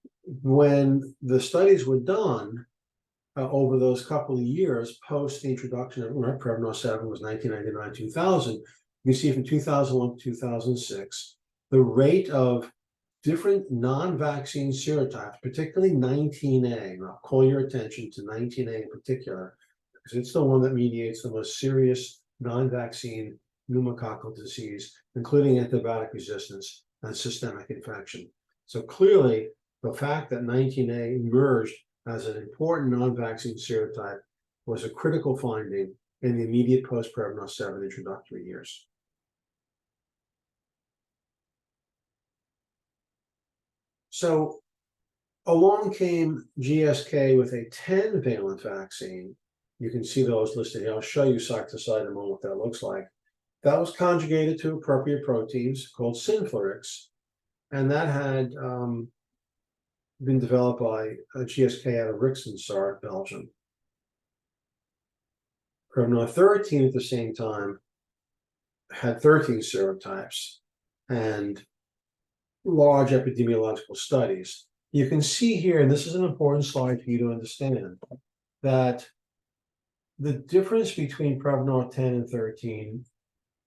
when the studies were done over those couple of years post the introduction of Prevenar 7 was 1999-2000, you see from 2001 to 2006, the rate of different non-vaccine serotypes, particularly 19A, and I'll call your attention to 19A in particular, because it's the one that mediates the most serious non-vaccine pneumococcal disease, including antibiotic resistance and systemic infection. So clearly, the fact that 19A emerged as an important non-vaccine serotype was a critical finding in the immediate post-Prevenar 7 introductory years. So along came GSK with a 10-valent vaccine. You can see those listed here. I'll show you side to side in a moment what that looks like. That was conjugated to appropriate proteins called Synflorix, and that had been developed by GSK out of Rixensart, Belgium. Prevenar 13 at the same time had 13 serotypes and large epidemiological studies. You can see here, and this is an important slide for you to understand, that the difference between Prevenar 10 and 13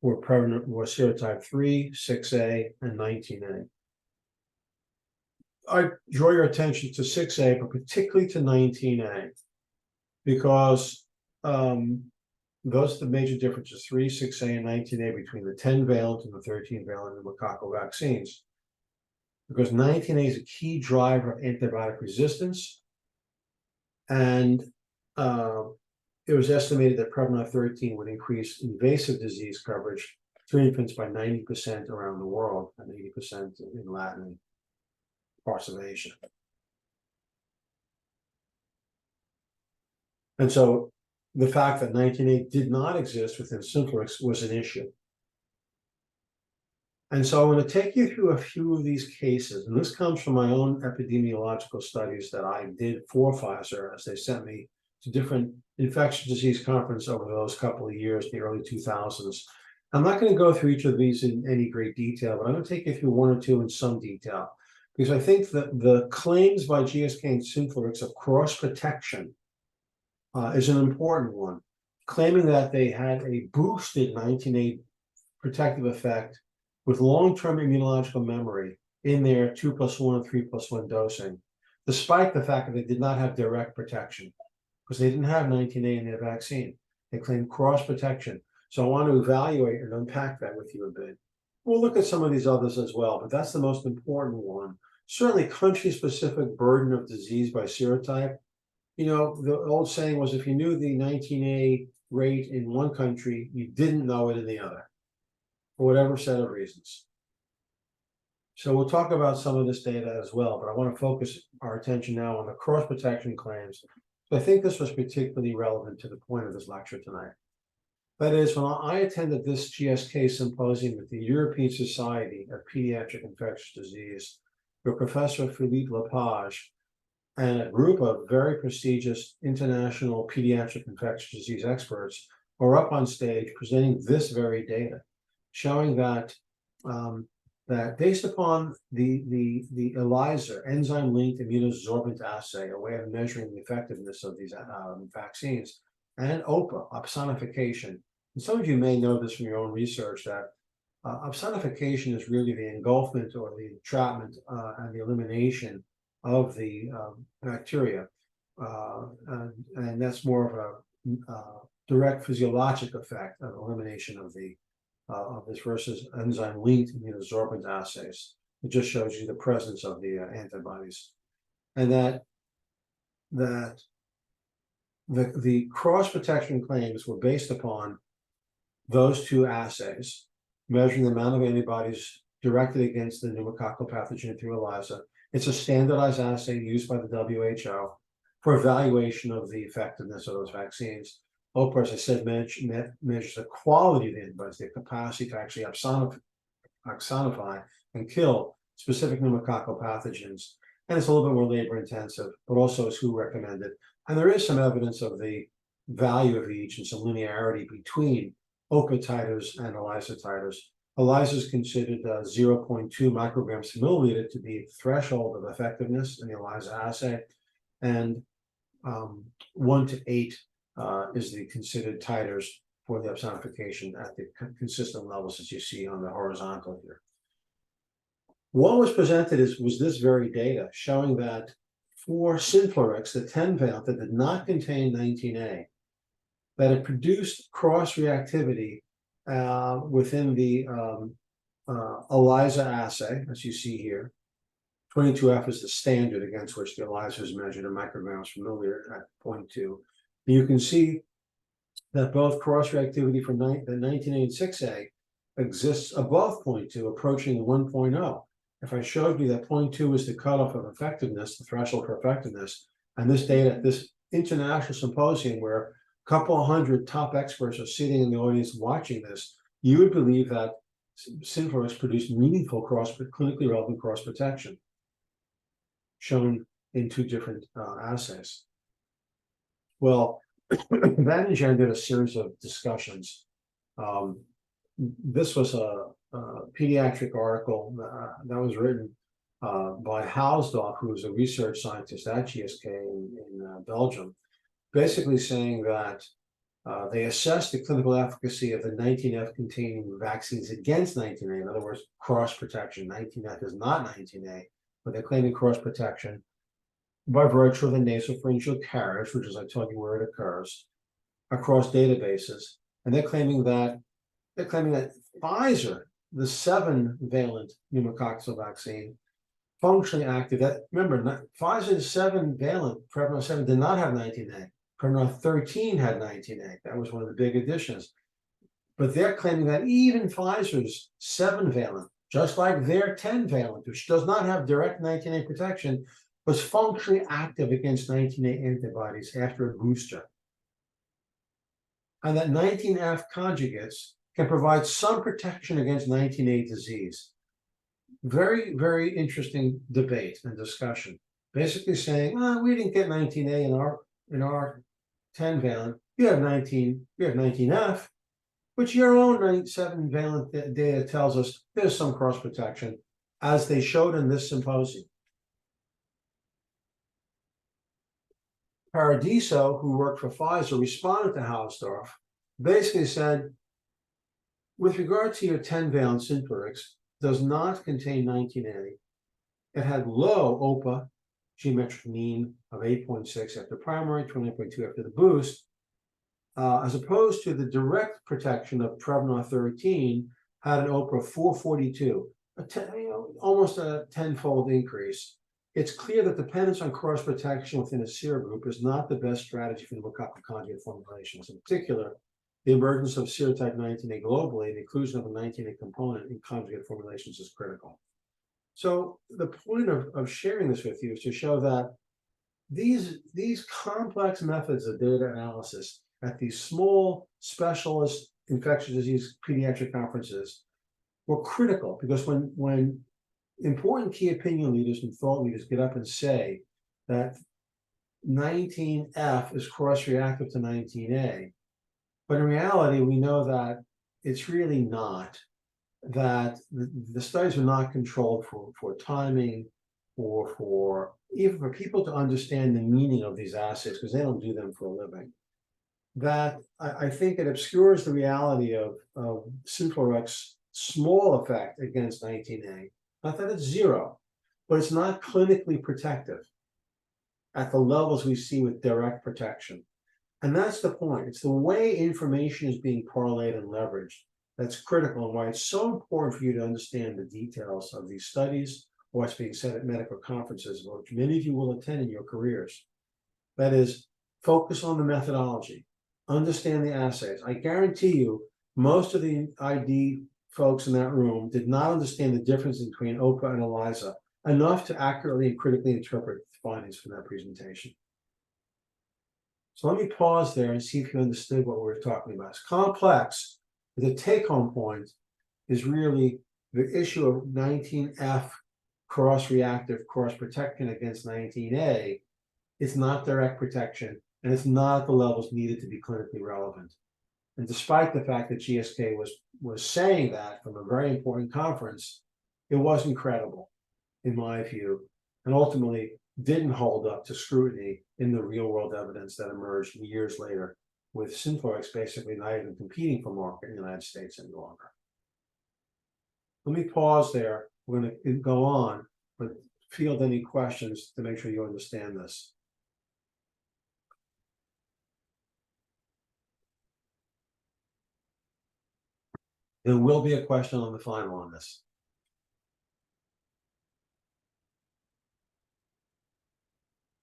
were serotype 3, 6A, and 19A. I draw your attention to 6A, but particularly to 19A, because those are the major differences, 3, 6A, and 19A between the 10-valent and the 13-valent pneumococcal vaccines. Because 19A is a key driver of antibiotic resistance, and it was estimated that Prevenar 13 would increase invasive disease coverage to infants by 90% around the world, and 80% in Latin parts of Asia. And so the fact that 19A did not exist within Synflorix was an issue. And so I'm going to take you through a few of these cases, and this comes from my own epidemiological studies that I did for Pfizer as they sent me to different infectious disease conferences over those couple of years, the early 2000s. I'm not going to go through each of these in any great detail, but I'm going to take you through one or two in some detail, because I think that the claims by GSK and Synflorix of cross protection is an important one, claiming that they had a boosted 19A protective effect with long-term immunological memory in their 2+1 and 3+1 dosing, despite the fact that they did not have direct protection, because they didn't have 19A in their vaccine. They claim cross protection. So I want to evaluate and unpack that with you a bit. We'll look at some of these others as well, but that's the most important one. Certainly country-specific burden of disease by serotype. You know, the old saying was if you knew the 19A rate in one country, you didn't know it in the other, for whatever set of reasons. So we'll talk about some of this data as well, but I want to focus our attention now on the cross protection claims. So I think this was particularly relevant to the point of this lecture tonight. That is, when I attended this GSK symposium at the European Society of Pediatric Infectious Disease, where Professor Philippe Lepage and a group of very prestigious international pediatric infectious disease experts were up on stage presenting this very data, showing that that based upon the ELISA, enzyme-linked immunosorbent assay, a way of measuring the effectiveness of these vaccines, and OPA, opsonification. And some of you may know this from your own research that opsonification is really the engulfment or the entrapment and the elimination of the bacteria. And that's more of a direct physiologic effect of elimination of this versus enzyme-linked immunosorbent assays. It just shows you the presence of the antibodies. And that the cross protection claims were based upon those two assays, measuring the amount of antibodies directed against the pneumococcal pathogen through ELISA. It's a standardized assay used by the WHO for evaluation of the effectiveness of those vaccines. OPA, as I said, measures the quality of the antibodies, their capacity to actually opsonify and kill specific pneumococcal pathogens. And it's a little bit more labor intensive, but also is WHO recommended. And there is some evidence of the value of each and some linearity between OPA titers and ELISA titers. ELISA is considered 0.2 micrograms per milliliter to be the threshold of effectiveness in the ELISA assay, and 1 to 8 is the considered titers for the opsonification at the consistent levels as you see on the horizontal here. What was presented was this very data showing that for Synflorix, the 10-valent that did not contain 19A, that it produced cross-reactivity within the ELISA assay, as you see here. 22F is the standard against which the ELISA is measured in micrograms per milliliter at 0.2. You can see that both cross-reactivity for the 19A and 6A exists above 0.2, approaching 1.0. If I showed you that 0.2 is the cutoff of effectiveness, the threshold for effectiveness, and this data, this international symposium where a couple of hundred top experts are sitting in the audience watching this, you would believe that Synflorix produced meaningful clinically relevant cross protection, shown in two different assays. Well, Van did a series of discussions. This was a pediatric article that was written by Hausdorff, who was a research scientist at GSK in Belgium, basically saying that they assessed the clinical efficacy of the 19F containing vaccines against 19A. In other words, cross protection. 19F is not 19A, but they're claiming cross protection by virtue of the nasopharyngeal carriage, which is I told you where it occurs, across databases. And they're claiming that Pfizer, the 7-valent pneumococcal vaccine, functionally active. Remember, Pfizer's 7-valent Prevnar 7 did not have 19A. Prevnar 13 had 19A. That was one of the big additions. But they're claiming that even Pfizer's 7-valent, just like their 10-valent, which does not have direct 19A protection, was functionally active against 19A antibodies after a booster. And that 19F conjugates can provide some protection against 19A disease. Very, very interesting debate and discussion. Basically saying, we didn't get 19A in our 10-valent. You have 19F, but your own 7-valent data tells us there's some cross protection, as they showed in this symposium. Paradiso, who worked for Pfizer, responded to Hausdorff, basically said, with regard to your 10-valent Synflorix, does not contain 19A. It had low OPA, geometric mean of 8.6 after primary, 29.2 after the boost. as opposed to the direct protection of Prevenar 13 had an OPA of 442, almost a tenfold increase. It's clear that dependence on cross protection within a serogroup is not the best strategy for pneumococcal conjugate formulations. In particular, the emergence of serotype 19A globally and the inclusion of a 19A component in conjugate formulations is critical. So the point of sharing this with you is to show that these complex methods of data analysis at these small specialist infectious disease pediatric conferences were critical, because when important key opinion leaders and thought leaders get up and say that 19F is cross-reactive to 19A, but in reality, we know that it's really not, that the studies are not controlled for timing or for even for people to understand the meaning of these assays, because they don't do them for a living. That I think it obscures the reality of Synflorex's small effect against 19A. Not that it's zero, but it's not clinically protective at the levels we see with direct protection. And that's the point. It's the way information is being parlayed and leveraged that's critical, and why it's so important for you to understand the details of these studies, or what's being said at medical conferences, which many of you will attend in your careers. That is, focus on the methodology, understand the assays. I guarantee you, most of the ID folks in that room did not understand the difference between OPA and ELISA enough to accurately and critically interpret the findings from that presentation. So let me pause there and see if you understood what we were talking about. It's complex, but the take-home point is really the issue of 19F cross-reactive cross-protection against 19A. It's not direct protection, and it's not at the levels needed to be clinically relevant. And despite the fact that GSK was saying that from a very important conference, it wasn't credible, in my view, and ultimately didn't hold up to scrutiny in the real world evidence that emerged years later, with Synflorix basically not even competing for market in the United States any longer. Let me pause there. We're going to go on, but field any questions to make sure you understand this. There will be a question on the final on this.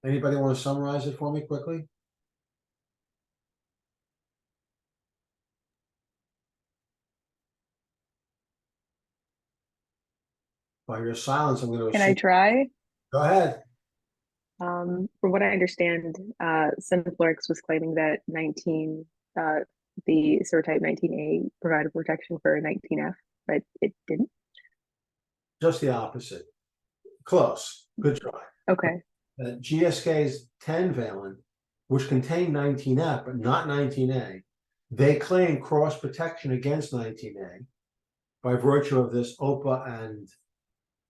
Anybody want to summarize it for me quickly? By your silence, I'm going to Can I try? Go ahead. From what I understand, Synflorix was claiming that the serotype 19A provided protection for 19F, but it didn't. Just the opposite. Close. Good try. Okay. GSK's 10-valent, which contained 19F, but not 19A, they claim cross protection against 19A by virtue of this OPA and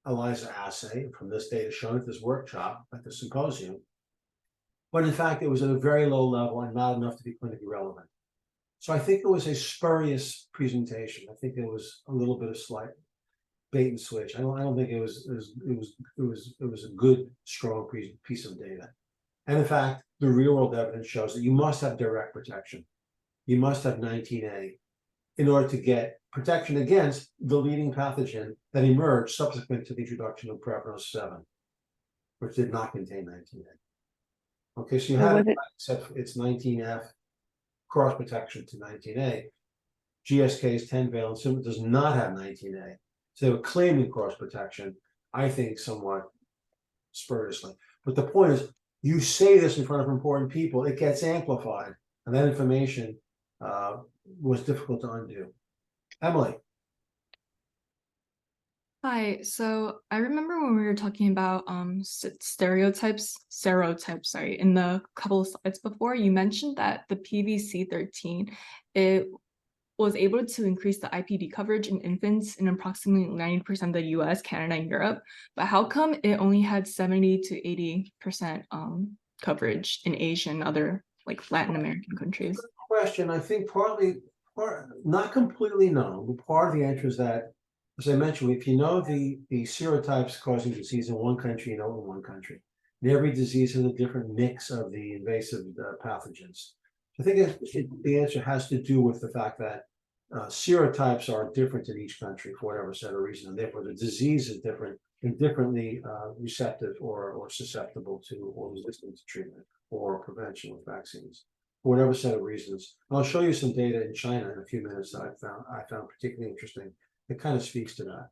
ELISA assay from this data shown at this workshop at the symposium. But in fact, it was at a very low level and not enough to be clinically relevant. So I think it was a spurious presentation. I think it was a little bit of slight bait and switch. I don't think it was a good, strong piece of data. And in fact, the real world evidence shows that you must have direct protection. You must have 19A in order to get protection against the leading pathogen that emerged subsequent to the introduction of Prevenar 7, which did not contain 19A. Okay, so you had except it's 19F cross protection to 19A. GSK's 10-valent does not have 19A. So they were claiming cross protection, I think somewhat spuriously. But the point is, you say this in front of important people, it gets amplified, and that information was difficult to undo. Emily. Hi, so I remember when we were talking about serotypes, sorry, in the couple of slides before, you mentioned that the PVC13, it was able to increase the IPD coverage in infants in approximately 90% of the US, Canada, and Europe. But how come it only had 70 to 80% coverage in Asia and other like Latin American countries? Good question. I think not completely known, but part of the answer is that, as I mentioned, if you know the serotypes causing disease in one country, you know in one country. And every disease has a different mix of the invasive pathogens. I think the answer has to do with the fact that serotypes are different in each country for whatever set of reason, and therefore the disease is different and differently receptive or susceptible to or resistant to treatment or prevention with vaccines for whatever set of reasons. I'll show you some data in China in a few minutes that I found particularly interesting. It kind of speaks to that.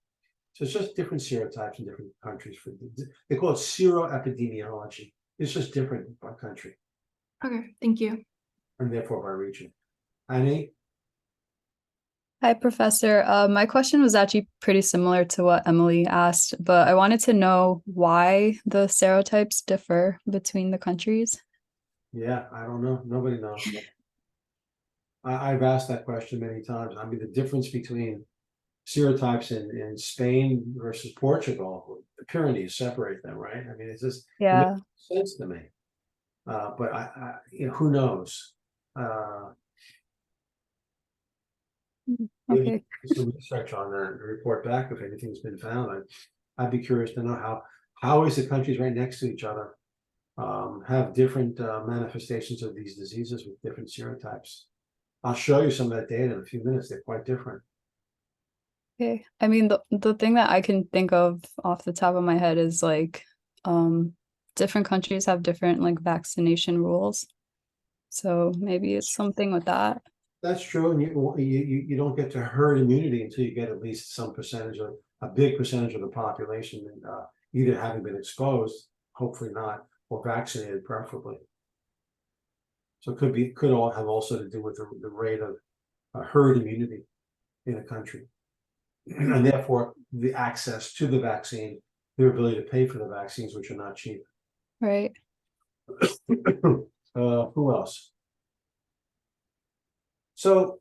So it's just different serotypes in different countries. They call it seroepidemiology. It's just different by country Okay, thank you. and therefore by region. Annie? Hi, Professor. My question was actually pretty similar to what Emily asked, but I wanted to know why the serotypes differ between the countries. Yeah, I don't know. Nobody knows. I've asked that question many times. I mean, the difference between serotypes in Spain versus Portugal, the Pyrenees separate them, right? I mean, it's just it Yeah. makes sense to me. But who knows? Maybe Okay. some research on that and report back if anything's been found. I'd be curious to know how is the countries right next to each other have different manifestations of these diseases with different serotypes. I'll show you some of that data in a few minutes. They're quite different. Okay. I mean, the thing that I can think of off the top of my head is like different countries have different like vaccination rules. So maybe it's something with that. That's true, and you don't get to herd immunity until you get at least some percentage of a big percentage of the population either having been exposed, hopefully not, or vaccinated, preferably. So it could all have also to do with the rate of herd immunity in a country, and therefore the access to the vaccine, their ability to pay for the vaccines, which are not cheap. Right. Who else? So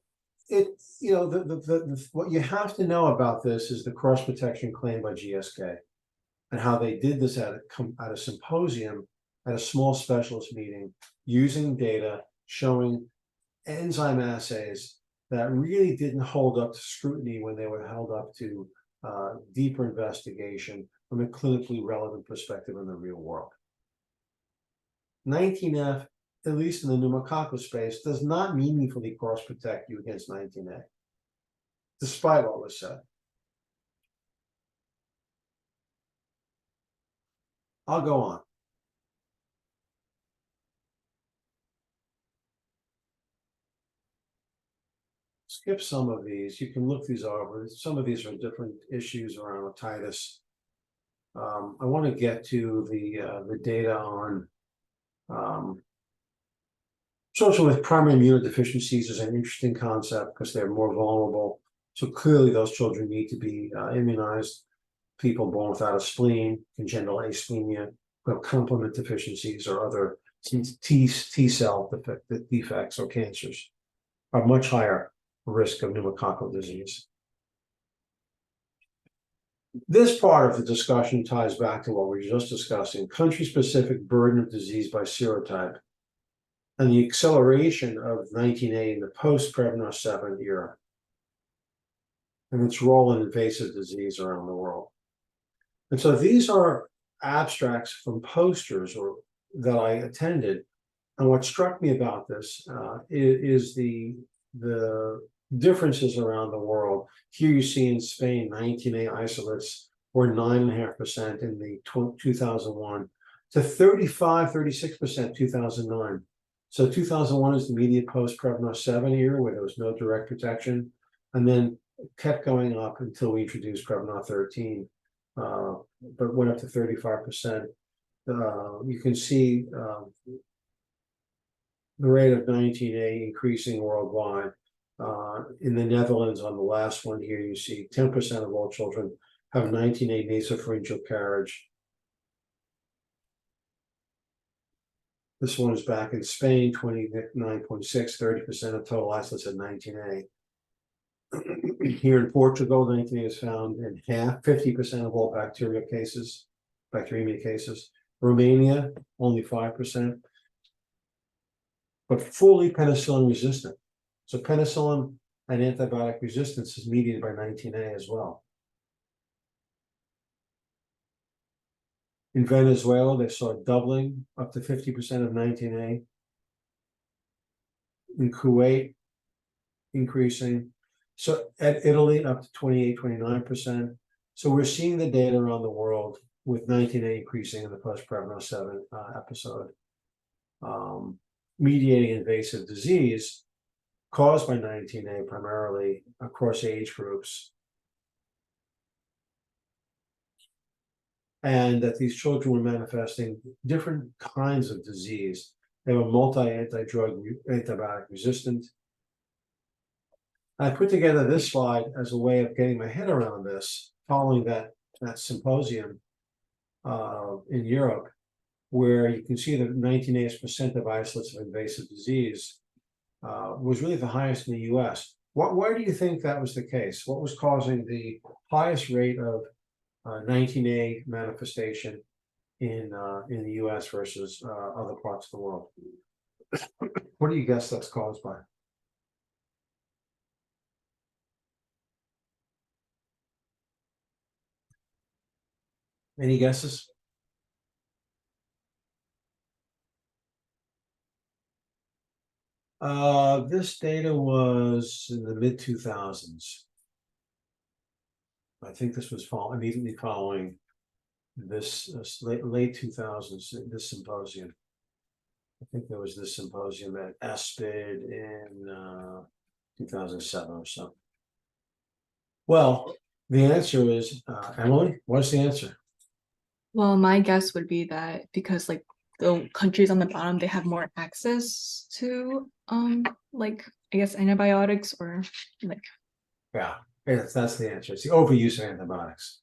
what you have to know about this is the cross protection claim by GSK and how they did this at a symposium at a small specialist meeting using data showing enzyme assays that really didn't hold up to scrutiny when they were held up to deeper investigation from a clinically relevant perspective in the real world. 19F, at least in the pneumococcal space, does not meaningfully cross protect you against 19A, despite what was said. I'll go on. Skip some of these. You can look these over. Some of these are different issues around otitis. I want to get to the data on children with primary immunodeficiencies is an interesting concept because they're more vulnerable. So clearly those children need to be immunized. People born without a spleen, congenital asplenia, who have complement deficiencies or other T cell defects or cancers are much higher risk of pneumococcal disease. This part of the discussion ties back to what we were just discussing, country-specific burden of disease by serotype and the acceleration of 19A in the post-Prevenar 7 era and its role in invasive disease around the world. And so these are abstracts from posters that I attended. And what struck me about this is the differences around the world. Here you see in Spain, 19A isolates were 9.5% in the 2001 to 36% 2009. So 2001 is the immediate post-Prevenar 7 year where there was no direct protection, and then it kept going up until we introduced Prevenar 13, but went up to 35%. You can see the rate of 19A increasing worldwide. In the Netherlands, on the last one here, you see 10% of all children have 19A nasopharyngeal carriage. This one is back in Spain, 29.6, 30% of total isolates at 19A. Here in Portugal, 19A is found in 50% of all bacteremia cases. Romania, only 5%, but fully penicillin resistant. So penicillin and antibiotic resistance is mediated by 19A as well. In Venezuela, they saw a doubling up to 50% of 19A. in Kuwait increasing. So at Italy up to 28-29%. So we're seeing the data around the world with 19A increasing in the post-Prevnar 7 episode. Mediating invasive disease caused by 19A primarily across age groups. And that these children were manifesting different kinds of disease. They were multi-anti-drug antibiotic resistant. I put together this slide as a way of getting my head around this, following that symposium in Europe, where you can see that 19% of isolates of invasive disease was really the highest in the US. Why do you think that was the case? What was causing the highest rate of 19A manifestation in the US versus other parts of the world? What do you guess that's caused by? Any guesses? This data was in the mid-2000s. I think this was immediately following this late 2000s, this symposium. I think there was this symposium at ASPID in 2007 or so. Well, the answer is, Emily, what's the answer? Well, my guess would be that because like the countries on the bottom, they have more access to like I guess antibiotics or like Yeah, that's the answer. It's the overuse of antibiotics.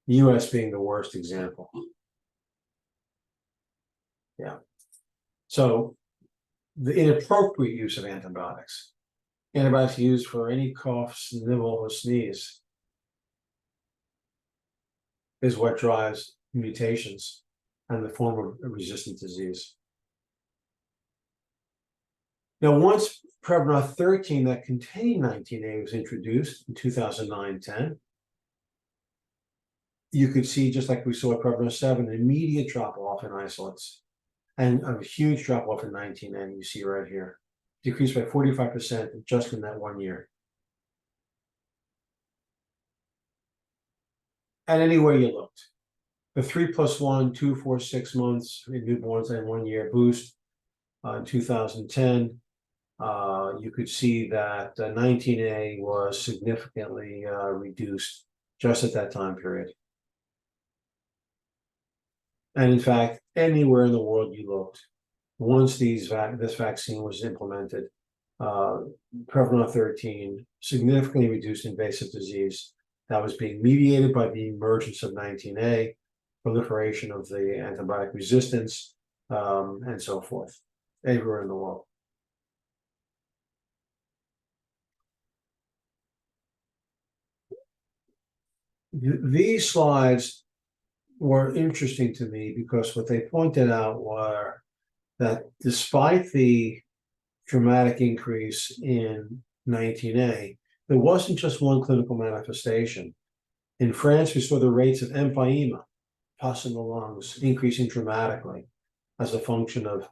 US being the worst example. Yeah. So the inappropriate use of antibiotics. Antibiotics used for any cough, snivel, or sneeze is what drives mutations and the form of resistant disease. Now, once Prevnar 13 that contained 19A was introduced in 2009-10, you could see, just like we saw at Prevnar 7, an immediate drop off in isolates and a huge drop off in 19A, you see right here, decreased by 45% just in that 1 year. And anywhere you looked, the 3+1, 2, 4, 6 months in newborns and 1 year boost in 2010, you could see that 19A was significantly reduced just at that time period. And in fact, anywhere in the world you looked, once this vaccine was implemented, Prevnar 13 significantly reduced invasive disease that was being mediated by the emergence of 19A, proliferation of the antibiotic resistance, and so forth, everywhere in the world. These slides were interesting to me because what they pointed out were that despite the dramatic increase in 19A, there wasn't just one clinical manifestation. In France, we saw the rates of empyema, pus in the lungs, increasing dramatically as a function of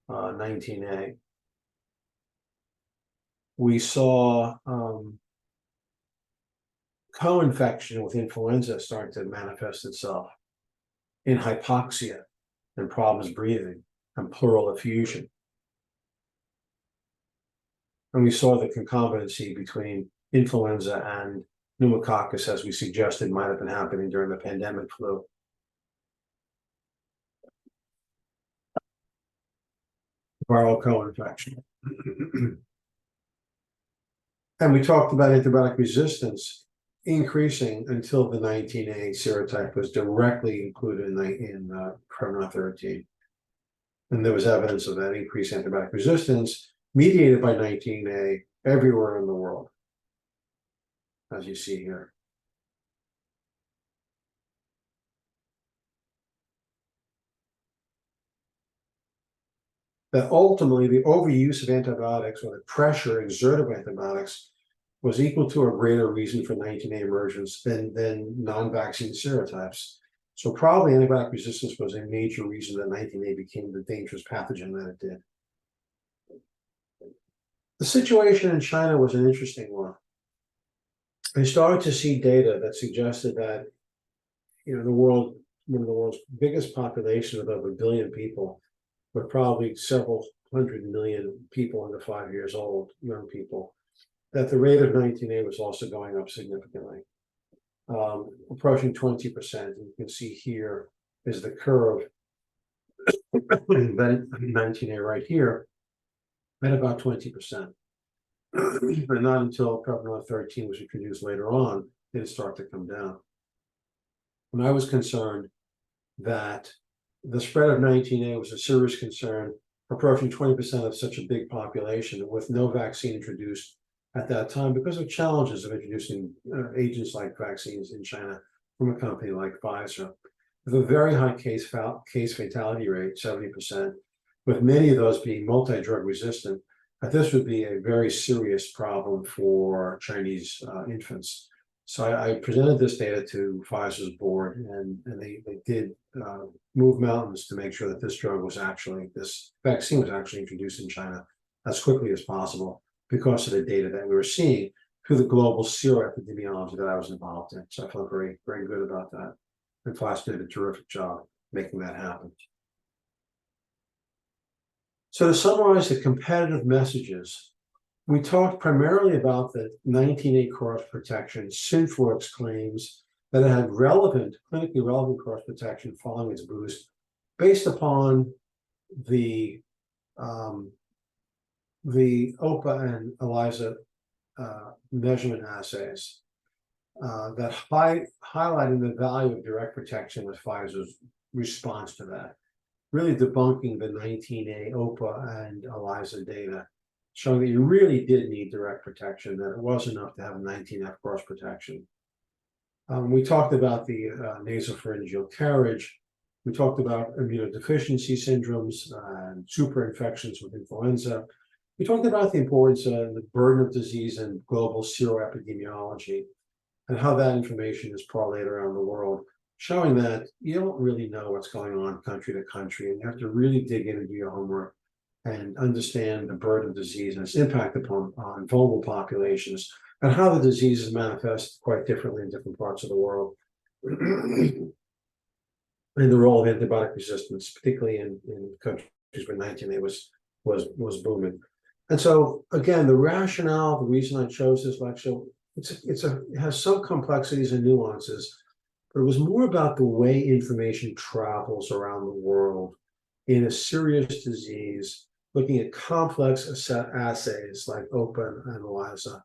19A. We saw co-infection with influenza starting to manifest itself in hypoxia and problems breathing and pleural effusion. And we saw the concomitancy between influenza and pneumococcus, as we suggested, might have been happening during the pandemic flu. Viral co-infection. And we talked about antibiotic resistance increasing until the 19A serotype was directly included in Prevnar 13. And there was evidence of that increased antibiotic resistance mediated by 19A everywhere in the world, as you see here. That ultimately the overuse of antibiotics or the pressure exerted by antibiotics was equal to or greater reason for 19A emergence than non-vaccine serotypes. So probably antibiotic resistance was a major reason that 19A became the dangerous pathogen that it did. The situation in China was an interesting one. We started to see data that suggested that, you know, one of the world's biggest population of over 1 billion people, with probably several 100 million people under 5 years old, young people, that the rate of 19A was also going up significantly, approaching 20%. And you can see here is the curve, 19A right here, at about 20%. But not until Prevenar 13 was introduced later on did it start to come down. And I was concerned that the spread of 19A was a serious concern, approaching 20% of such a big population with no vaccine introduced at that time because of challenges of introducing agents like vaccines in China from a company like Pfizer. With a very high case fatality rate, 70%, with many of those being multi-drug resistant, this would be a very serious problem for Chinese infants. So I presented this data to Pfizer's board, and they did move mountains to make sure that this vaccine was actually introduced in China as quickly as possible because of the data that we were seeing through the global seroepidemiology that I was involved in. So I felt very, very good about that. And Pfizer did a terrific job making that happen. So to summarize the competitive messages, we talked primarily about the 19A cross protection, Synflorix claims that it had clinically relevant cross protection following its boost, based upon the OPA and ELISA measurement assays that highlighting the value of direct protection with Pfizer's response to that, really debunking the 19A OPA and ELISA data, showing that you really did need direct protection, that it wasn't enough to have a 19F cross protection. We talked about the nasopharyngeal carriage. We talked about immunodeficiency syndromes and superinfections with influenza. We talked about the importance of the burden of disease and global seroepidemiology and how that information is parlayed around the world, showing that you don't really know what's going on country to country, and you have to really dig in and do your homework and understand the burden of disease and its impact on vulnerable populations, and how the diseases manifest quite differently in different parts of the world. And the role of antibiotic resistance, particularly in countries where 19A was booming. And so, again, the rationale, the reason I chose this lecture, it has some complexities and nuances, but it was more about the way information travels around the world in a serious disease, looking at complex assays like OPA and ELISA,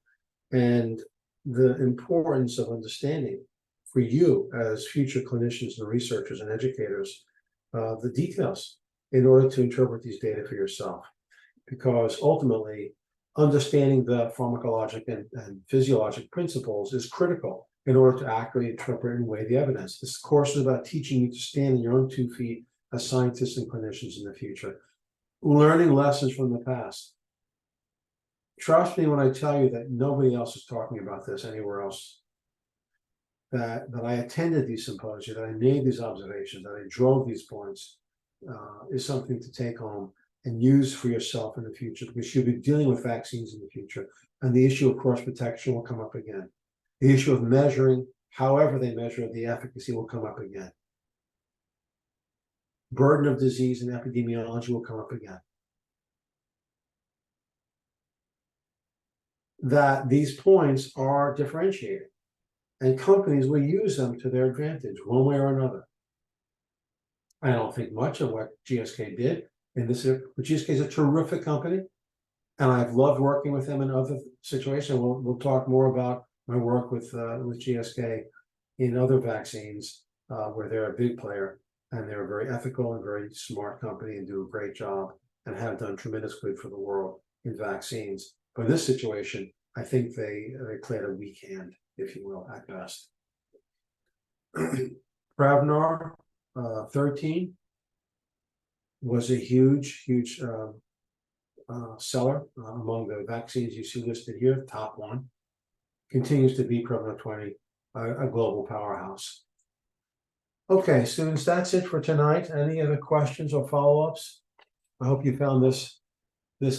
and the importance of understanding for you as future clinicians and researchers and educators, the details in order to interpret these data for yourself. Because ultimately, understanding the pharmacologic and physiologic principles is critical in order to accurately interpret and weigh the evidence. This course is about teaching you to stand on your own 2 feet as scientists and clinicians in the future, learning lessons from the past. Trust me when I tell you that nobody else is talking about this anywhere else. That I attended these symposia, that I made these observations, that I drove these points, is something to take home and use for yourself in the future, because you'll be dealing with vaccines in the future, and the issue of cross protection will come up again. The issue of measuring, however they measure the efficacy, will come up again. Burden of disease and epidemiology will come up again. That these points are differentiated, and companies will use them to their advantage one way or another. I don't think much of what GSK did in this, but GSK is a terrific company, and I've loved working with them in other situations. We'll talk more about my work with GSK in other vaccines where they're a big player, and they're a very ethical and very smart company and do a great job and have done tremendous good for the world in vaccines. But in this situation, I think they played a weak hand, if you will, at best. Prevenar 13 was a huge seller among the vaccines you see listed here. Top one continues to be Prevenar 20, a global powerhouse. Okay, students, that's it for tonight. Any other questions or follow-ups? I hope you found this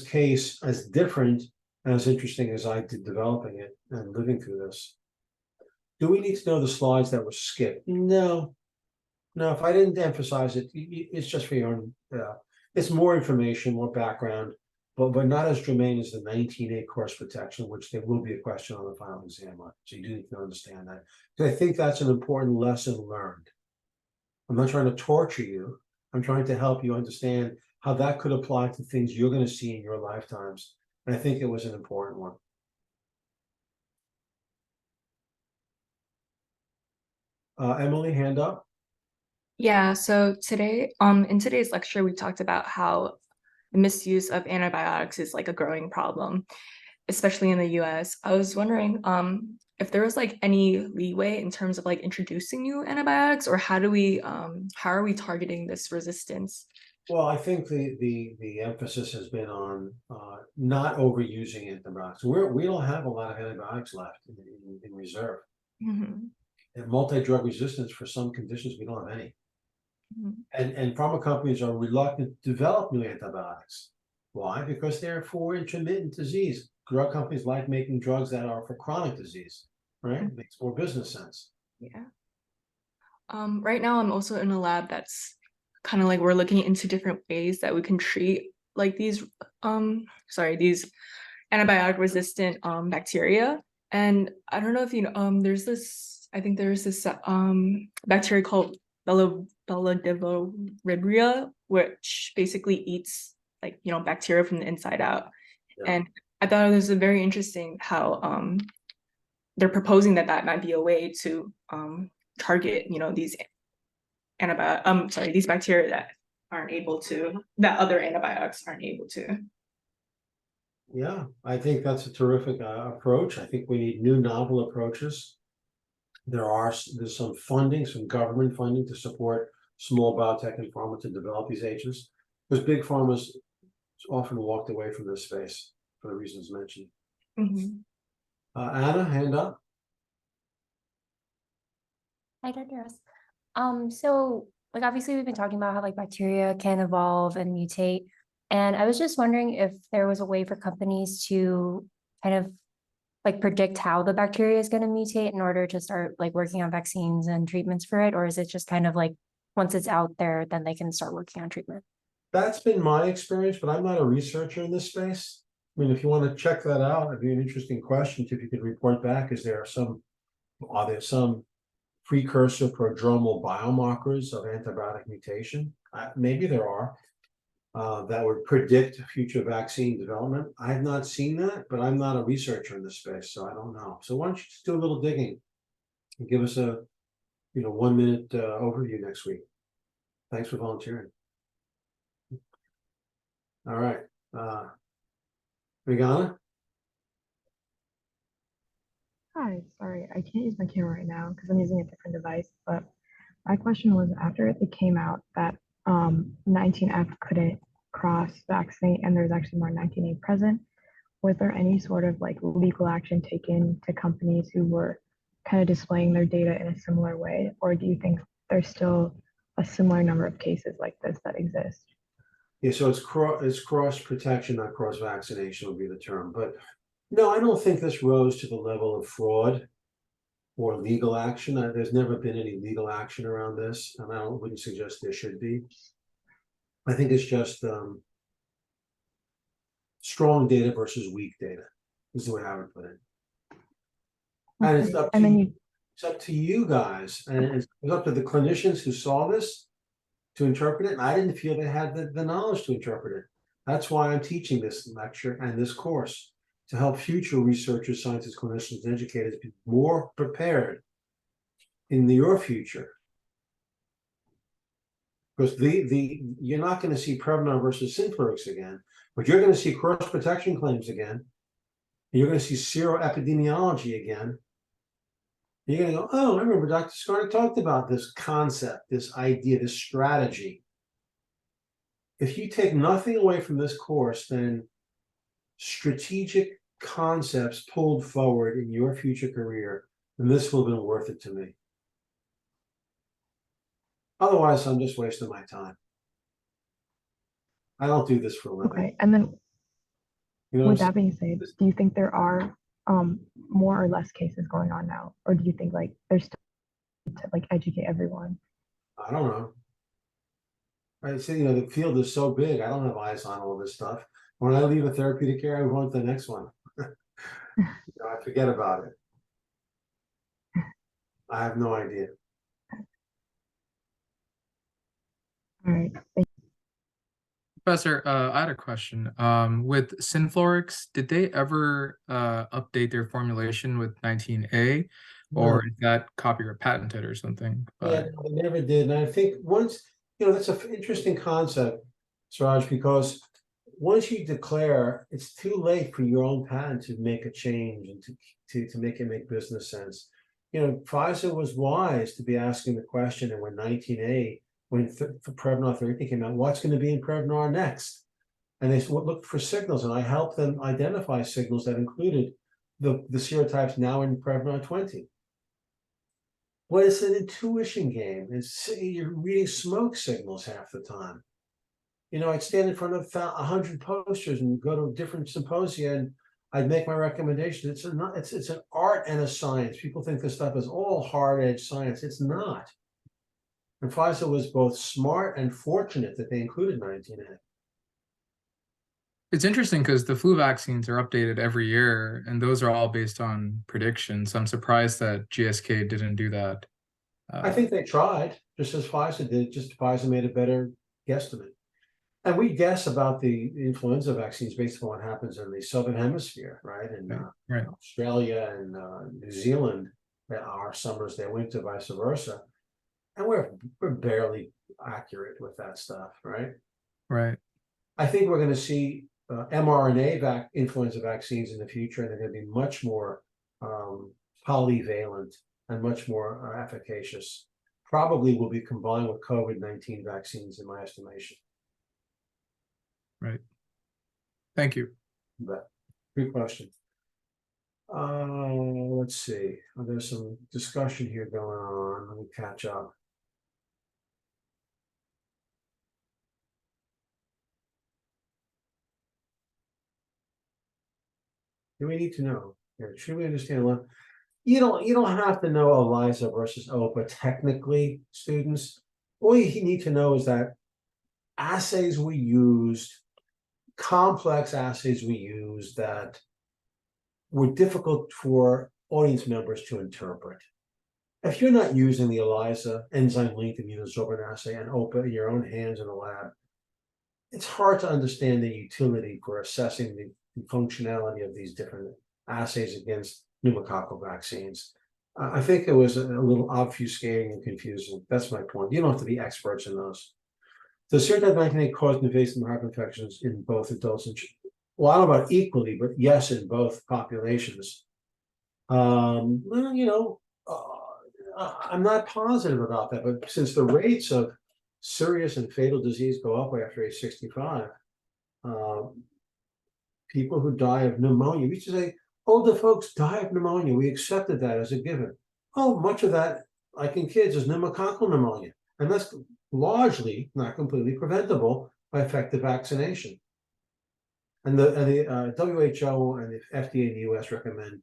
case as different as interesting as I did developing it and living through this. Do we need to know the slides that were skipped? No. No, if I didn't emphasize it, it's just for your own, it's more information, more background, but not as germane as the 19A course protection, which there will be a question on the final exam on. So you do need to understand that. Because I think that's an important lesson learned. I'm not trying to torture you. I'm trying to help you understand how that could apply to things you're going to see in your lifetimes. And I think it was an important one. Emily, hand up. Yeah, so today, in today's lecture, we talked about how the misuse of antibiotics is like a growing problem, especially in the US. I was wondering, if there was like any leeway in terms of like introducing new antibiotics, or how are we targeting this resistance? Well, I think the emphasis has been on not overusing antibiotics. We don't have a lot of antibiotics left in reserve. Mhm, And multi-drug resistance for some conditions, we don't have any. mhm, And pharma companies are reluctant to develop new antibiotics. Why? Because they're for intermittent disease. Drug companies like making drugs that are for chronic disease, right? It makes more business sense. Yeah. Right now I'm also in a lab that's kind of like we're looking into different ways that we can treat like these these antibiotic resistant bacteria. And I don't know if you know, there's this, I think there's this bacteria called Vibrio, which basically eats like, you know, bacteria from the inside out. Yeah. And I thought it was very interesting how they're proposing that that might be a way to target, you know, these these bacteria that other antibiotics aren't able to. Yeah, I think that's a terrific approach. I think we need new novel approaches. There's some funding, some government funding to support small biotech and pharma to develop these agents, because big pharma's often walked away from this space for the reasons mentioned. Mhm. Anna, hand up. Hi, Dr. Ross. So like obviously we've been talking about how like bacteria can evolve and mutate. And I was just wondering if there was a way for companies to kind of like predict how the bacteria is going to mutate in order to start like working on vaccines and treatments for it, or is it just kind of like once it's out there, then they can start working on treatment? That's been my experience, but I'm not a researcher in this space. I mean, if you want to check that out, it'd be an interesting question if you could report back. Are there some precursor prodromal biomarkers of antibiotic mutation? Maybe there are. That would predict future vaccine development. I have not seen that, but I'm not a researcher in this space, so I don't know. So why don't you just do a little digging and give us a 1 minute overview next week. Thanks for volunteering. All right, Megana. Hi, sorry, I can't use my camera right now because I'm using a different device, but my question was after it came out that 19F couldn't cross vaccinate and there's actually more 19A present, was there any sort of like legal action taken to companies who were kind of displaying their data in a similar way? Or do you think there's still a similar number of cases like this that exist? Yeah, so it's cross protection, not cross vaccination would be the term. But no, I don't think this rose to the level of fraud or legal action. There's never been any legal action around this, and I wouldn't suggest there should be. I think it's just strong data versus weak data is the way I would put it. And it's up to you guys, and it's up to the clinicians who saw this to interpret it. And I didn't feel they had the knowledge to interpret it. That's why I'm teaching this lecture and this course, to help future researchers, scientists, clinicians, and educators be more prepared in your future. Because you're not going to see Prevenar versus Synflorix again, but you're going to see cross protection claims again. And you're going to see seroepidemiology again. You're going to go, oh, I remember Dr. Skarnik talked about this concept, this idea, this strategy. If you take nothing away from this course, then strategic concepts pulled forward in your future career, then this will have been worth it to me. Otherwise, I'm just wasting my time. I don't do this for a living. Okay, and then You know what I'm With that saying? being said, do you think there are more or less cases going on now, or do you think like there's still to like educate everyone? I don't know. I say, the field is so big, I don't have eyes on all this stuff. When I leave a therapeutic area, I want the next one. I forget about it. I have no idea. All right. Professor, I had a question. With Synflorix, did they ever update their formulation with 19A, or is that copy or patented or something? Yeah, no, they never did. And I think once, that's an interesting concept, Suraj, because once you declare, it's too late for your own patent to make a change and to make it make business sense. Pfizer was wise to be asking the question, and when 19A, when Prevnar 13 came out, what's going to be in Prevnar next? And they looked for signals, and I helped them identify signals that included the serotypes now in Prevnar 20. Well, it's an intuition game. You're reading smoke signals half the time. I'd stand in front of 100 posters and go to different symposia, and I'd make my recommendation. It's an art and a science. People think this stuff is all hard-edged science. It's not. And Pfizer was both smart and fortunate that they included 19A. It's interesting because the flu vaccines are updated every year, and those are all based on predictions. I'm surprised that GSK didn't do that. I think they tried, just as Pfizer did, just Pfizer made a better guesstimate. And we guess about the influenza vaccines based on what happens in the Southern Hemisphere, right? And Right. Australia and New Zealand, our summers, their winter, vice versa. And we're barely accurate with that stuff, right? Right. I think we're going to see mRNA influenza vaccines in the future, and they're going to be much more polyvalent and much more efficacious. Probably will be combined with COVID-19 vaccines, in my estimation. Right. Thank you. But good question. Let's see. There's some discussion here going on. Let me catch up. Do we need to know? Should we understand what? You don't have to know ELISA versus OPA technically, students. All you need to know is that assays we used, complex assays we used that were difficult for audience members to interpret. If you're not using the ELISA enzyme-linked immunosorbent assay and OPA in your own hands in the lab, it's hard to understand the utility for assessing the functionality of these different assays against pneumococcal vaccines. I think it was a little obfuscating and confusing. That's my point. You don't have to be experts in those. The serotype 19A caused invasive heart infections in both adults and children. Well, I don't know about equally, but yes, in both populations. I'm not positive about that, but since the rates of serious and fatal disease go up after age 65, people who die of pneumonia, we used to say, older folks die of pneumonia. We accepted that as a given. Oh, much of that, like in kids, is pneumococcal pneumonia. And that's largely, not completely preventable by effective vaccination. And the WHO and the FDA in the US recommend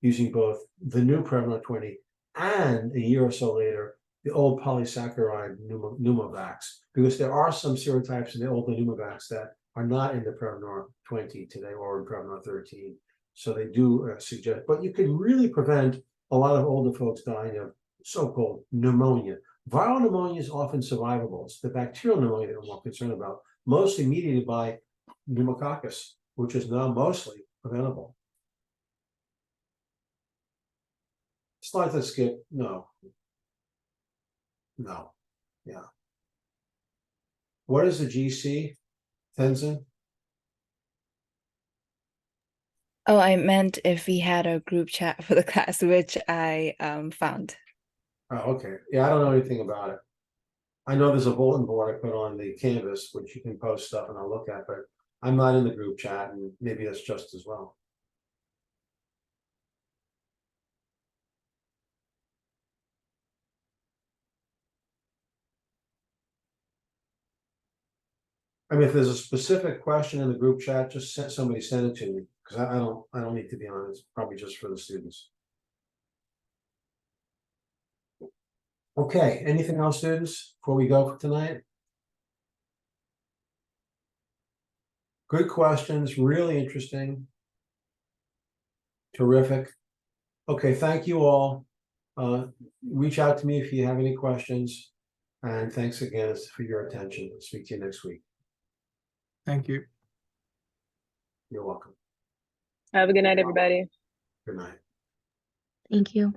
using both the new Prevnar 20 and a year or so later, the old polysaccharide Pneumovax, because there are some serotypes in the old Pneumovax that are not in the Prevnar 20 today or in Prevnar 13. So they do suggest, but you can really prevent a lot of older folks dying of so-called pneumonia. Viral pneumonia is often survivable. It's the bacterial pneumonia that we're more concerned about, mostly mediated by pneumococcus, which is now mostly preventable. Slide to skip. No. Yeah. What is the GC, Tenzin? Oh, I meant if we had a group chat for the class, which I found. Oh, okay. Yeah, I don't know anything about it. I know there's a bulletin board I put on the Canvas, which you can post stuff and I'll look at, but I'm not in the group chat, and maybe that's just as well. I mean, if there's a specific question in the group chat, just somebody send it to me, because I don't need to be on it. It's probably just for the students. Okay, anything else, students, before we go for tonight? Good questions, really interesting. Terrific. Okay, thank you all. Reach out to me if you have any questions. And thanks again for your attention. I'll speak to you next week. Thank you. You're welcome. Have a good night, everybody. Good night. Thank you.